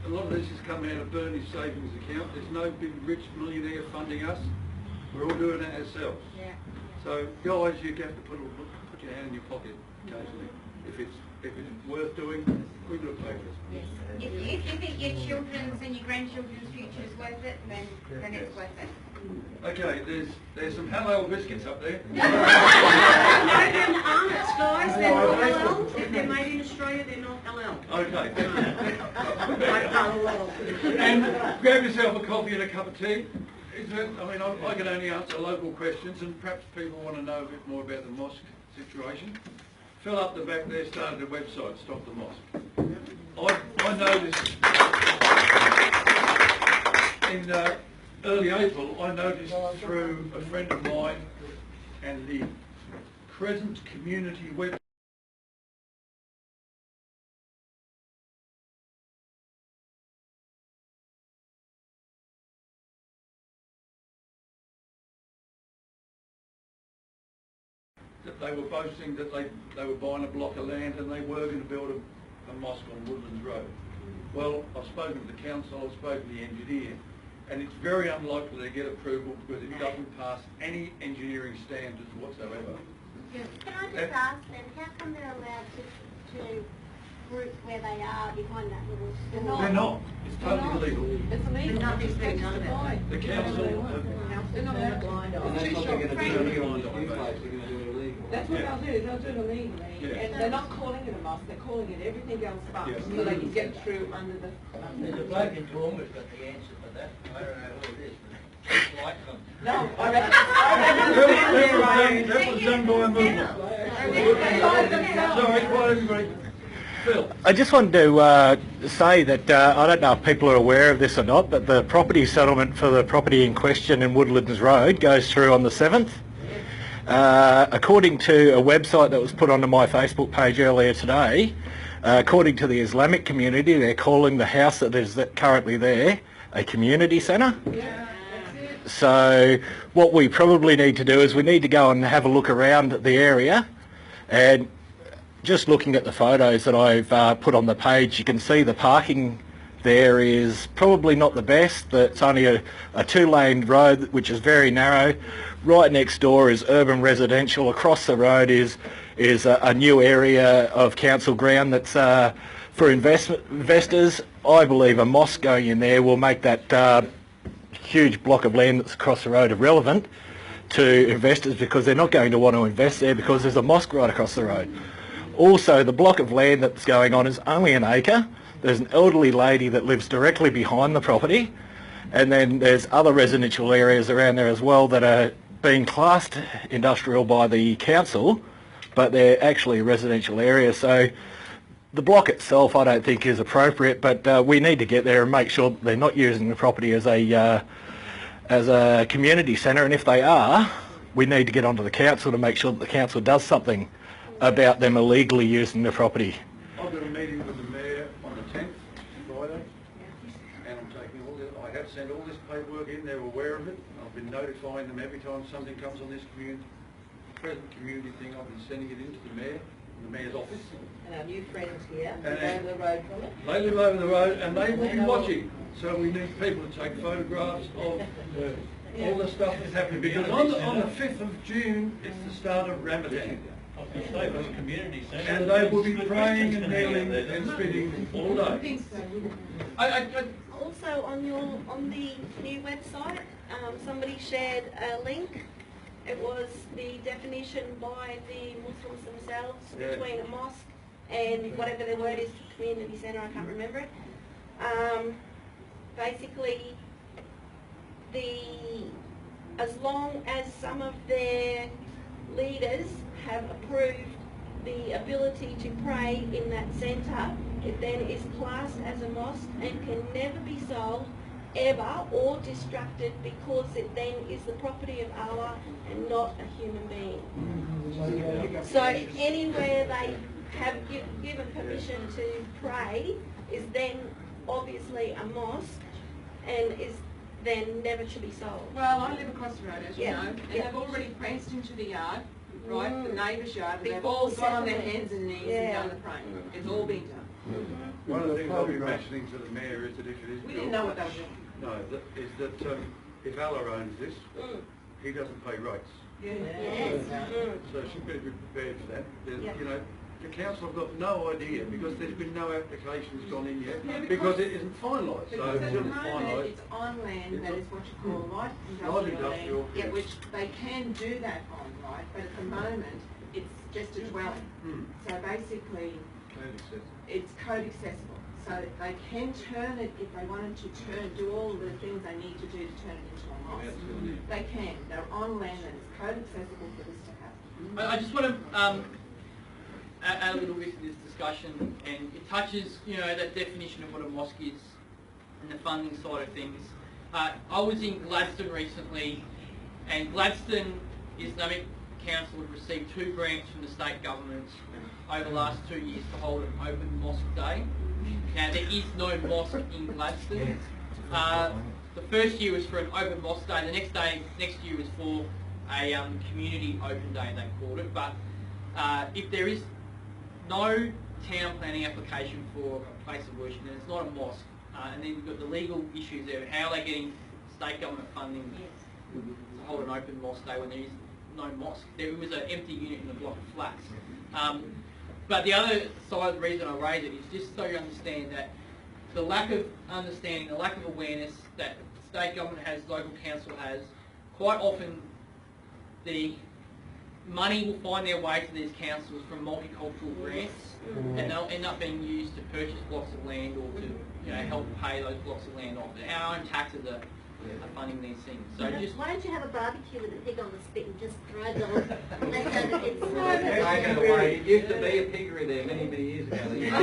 A lot of this has come out of Bernie's savings account. There's no big rich millionaire funding us. We're all doing it ourselves. Yeah. So guys, you have to put your hand in your pocket occasionally. If it's worth doing, we do it for Yes. If you think your children's and your grandchildren's future is worth it, then it's worth it. Okay, there's some halal biscuits up there. And almonds, guys, they're not halal. If they're made in Australia, they're not halal. Okay, and grab yourself a coffee and a cup of tea. I can only answer local questions, and perhaps people want to know a bit more about the mosque situation. Phill up the back there started a website, Stop the Mosque. I noticed in early April, I noticed through a friend of mine and the Crescent Community website that they were boasting that they were buying a block of land and they were going to build a mosque on Woodlands Road. Well, I've spoken to the council, I've spoken to the engineer, and it's very unlikely to get approval because it doesn't pass any engineering standards whatsoever. Can I just ask them, how come they're allowed to group where they are behind that little store? They're not. It's totally illegal. It's illegal. Nothing's being done about it. The council They're not allowed blind And that's what they're going to do here on this new place, they're going to do it illegal. That's what they'll do, they'll do it illegally. Yeah. And they're not calling it a mosque, they're calling it everything else but, Yeah. so they can get through under the... There's a bloke in Toowoomba's got the answer for that. I don't know who it is, but it's like them. No, I reckon that was done by a Muslim. Sorry, quiet everybody. Phill. I just wanted to say that I don't know if people are aware of this or not, but the property settlement for the property in question in Woodlands Road goes through on the 7th. According to a website that was put onto my Facebook page earlier today, according to the Islamic community, they're calling the house that is currently there a community centre. So what we probably need to do is we need to go and have a look around the area, and just looking at the photos that I've put on the page, you can see the parking there is probably not the best. It's only a 2-lane road which is very narrow. Right next door is urban residential. Across the road is a new area of council ground that's for investors. I believe a mosque going in there will make that huge block of land that's across the road irrelevant to investors, because they're not going to want to invest there because there's a mosque right across the road. Also, the block of land that's going on is only an acre. There's an elderly lady that lives directly behind the property, and then there's other residential areas around there as well that are being classed industrial by the council, but they're actually residential areas. So the block itself I don't think is appropriate, but we need to get there and make sure that they're not using the property as a community centre, and if they are, we need to get onto the council to make sure that the council does something about them illegally using the property. I've got a meeting with the Mayor on the 10th, Friday, and I have sent all this paperwork in, they're aware of it. I've been notifying them every time something comes on this present community thing. I've been sending it into the Mayor, the Mayor's office. And our new friends here, And live over the road from it. They live over the road and they will be watching. So we need people to take photographs of all the stuff that's happening, because on the 5th of June, it's the start of Ramadan. And they will be praying and kneeling and spitting all day. Also on the new website, somebody shared a link. It was the definition by the Muslims themselves between a mosque and whatever the word is, community centre, I can't remember it. Basically, as long as some of their leaders have approved the ability to pray in that centre, it then is classed as a mosque and can never be sold ever or distracted, because it then is the property of Allah and not a human being. So anywhere they have given permission to pray is then obviously a mosque and is then never to be sold. Well, I live across the road, as you know, and Yeah. they've already pranced into the yard, right, the neighbour's yard, and they've Before all got on their settlement. hands and knees Yeah. and done the praying. It's all been done. One of the things I'll be mentioning to the Mayor is that if it is We didn't know what they were doing. No, is that if Allah owns this, he doesn't pay rates. Yes. So she better be prepared for that. Yeah. You know, the council have got no idea, because there's been no applications gone in yet, Yeah, because it isn't finalised. So Because at until the it's moment, finalised, it's on land that is what you call light Light industrial industrial, land, yes. which they can do that on, right, but at the moment, it's just a dwelling. So basically, it's code accessible. So they can turn it, if they wanted to do all the things they need to do to turn it into a mosque. They can. They're on land that is code accessible for this to happen. I just want to add a little bit to this discussion, and it touches, you know, that definition of what a mosque is and the funding side of things. I was in Gladstone recently, and Gladstone Islamic Council had received 2 grants from the state government over the last 2 years to hold an open mosque day. Now, there is no mosque in Gladstone. The first year was for an open mosque day. The next year was for a community open day, they called it. But if there is no town planning application for a place of worship, then it's not a mosque. And then you've got the legal issues there. How are they getting state government funding to hold an open mosque day when there is no mosque? There was an empty unit in a block of flats. But the other side of the reason I raise it is just so you understand that the lack of understanding, the lack of awareness that state government has, local council has, quite often the money will find their way to these councils from multicultural grants, and they'll end up being used to purchase blocks of land or to help pay those blocks of land off. Our own taxes are funding these things. So just Why don't you have a barbecue with a pig on the spit and just throw the leftover bits? Take it away. It used to be a piggery there many years ago. They can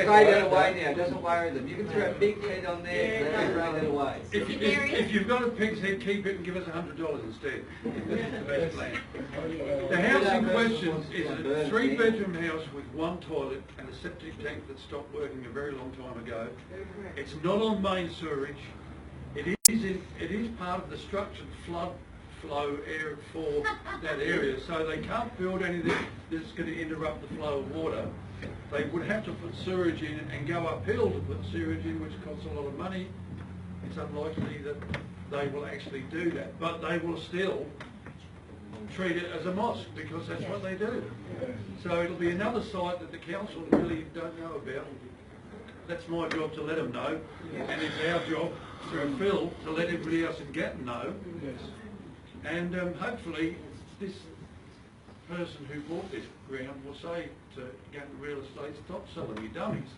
throw that away now. It doesn't worry them. You can throw a big head on there. They can throw that away. If you've got a pig's head, keep it and give us $100 instead. That's the best plan. The house in question is a 3-bedroom house with 1 toilet and a septic tank that stopped working a very long time ago. It's not on main sewerage. It is part of the structured flood flow area for that area, so they can't build anything that's going to interrupt the flow of water. They would have to put sewage in and go uphill to put sewage in, which costs a lot of money. It's unlikely that they will actually do that, but they will still treat it as a mosque because that's what they do. So it'll be another site that the council really don't know about. That's my job to let them know, and it's our job through Phill to let everybody else in Gatton know. And hopefully this person who bought this ground will say to Gatton Real Estate, stop selling me dummies.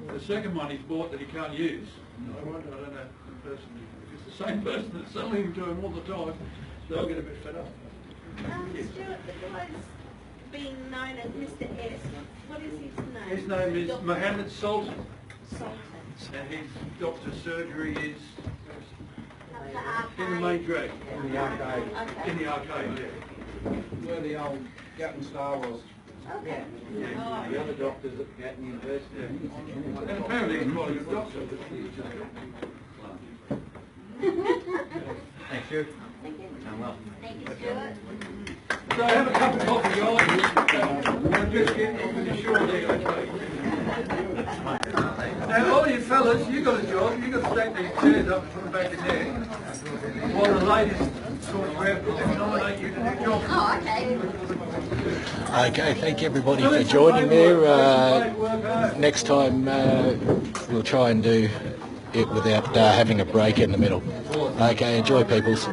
The second one he's bought that he can't use, I don't know the person, if it's the same person that's selling to him all the time, they'll get a bit fed up. Stuart, the guy's being known as Mr. S. What is his name? His name is Mohammed Sultan, Sultan. and his doctor's surgery is The arcade. in the main drag. In the arcade. Okay. In the arcade, yeah. Where the old Gatton Star was. Okay. Yeah. The other doctors at Gatton University. And apparently he's quite a good doctor, but he's just Thank you. Thank you. Well. Thank you, Stuart. So have a cup of coffee, guys. And just get off in the shore there, okay? Now, all you fellas, you got a job. You got to stack these chairs up and put them back in there. While the ladies sort of grab and nominate you to do jobs. Oh, okay. Okay, thank everybody for joining there. Next time we'll try and do it without having a break in the middle. Okay, enjoy, peoples.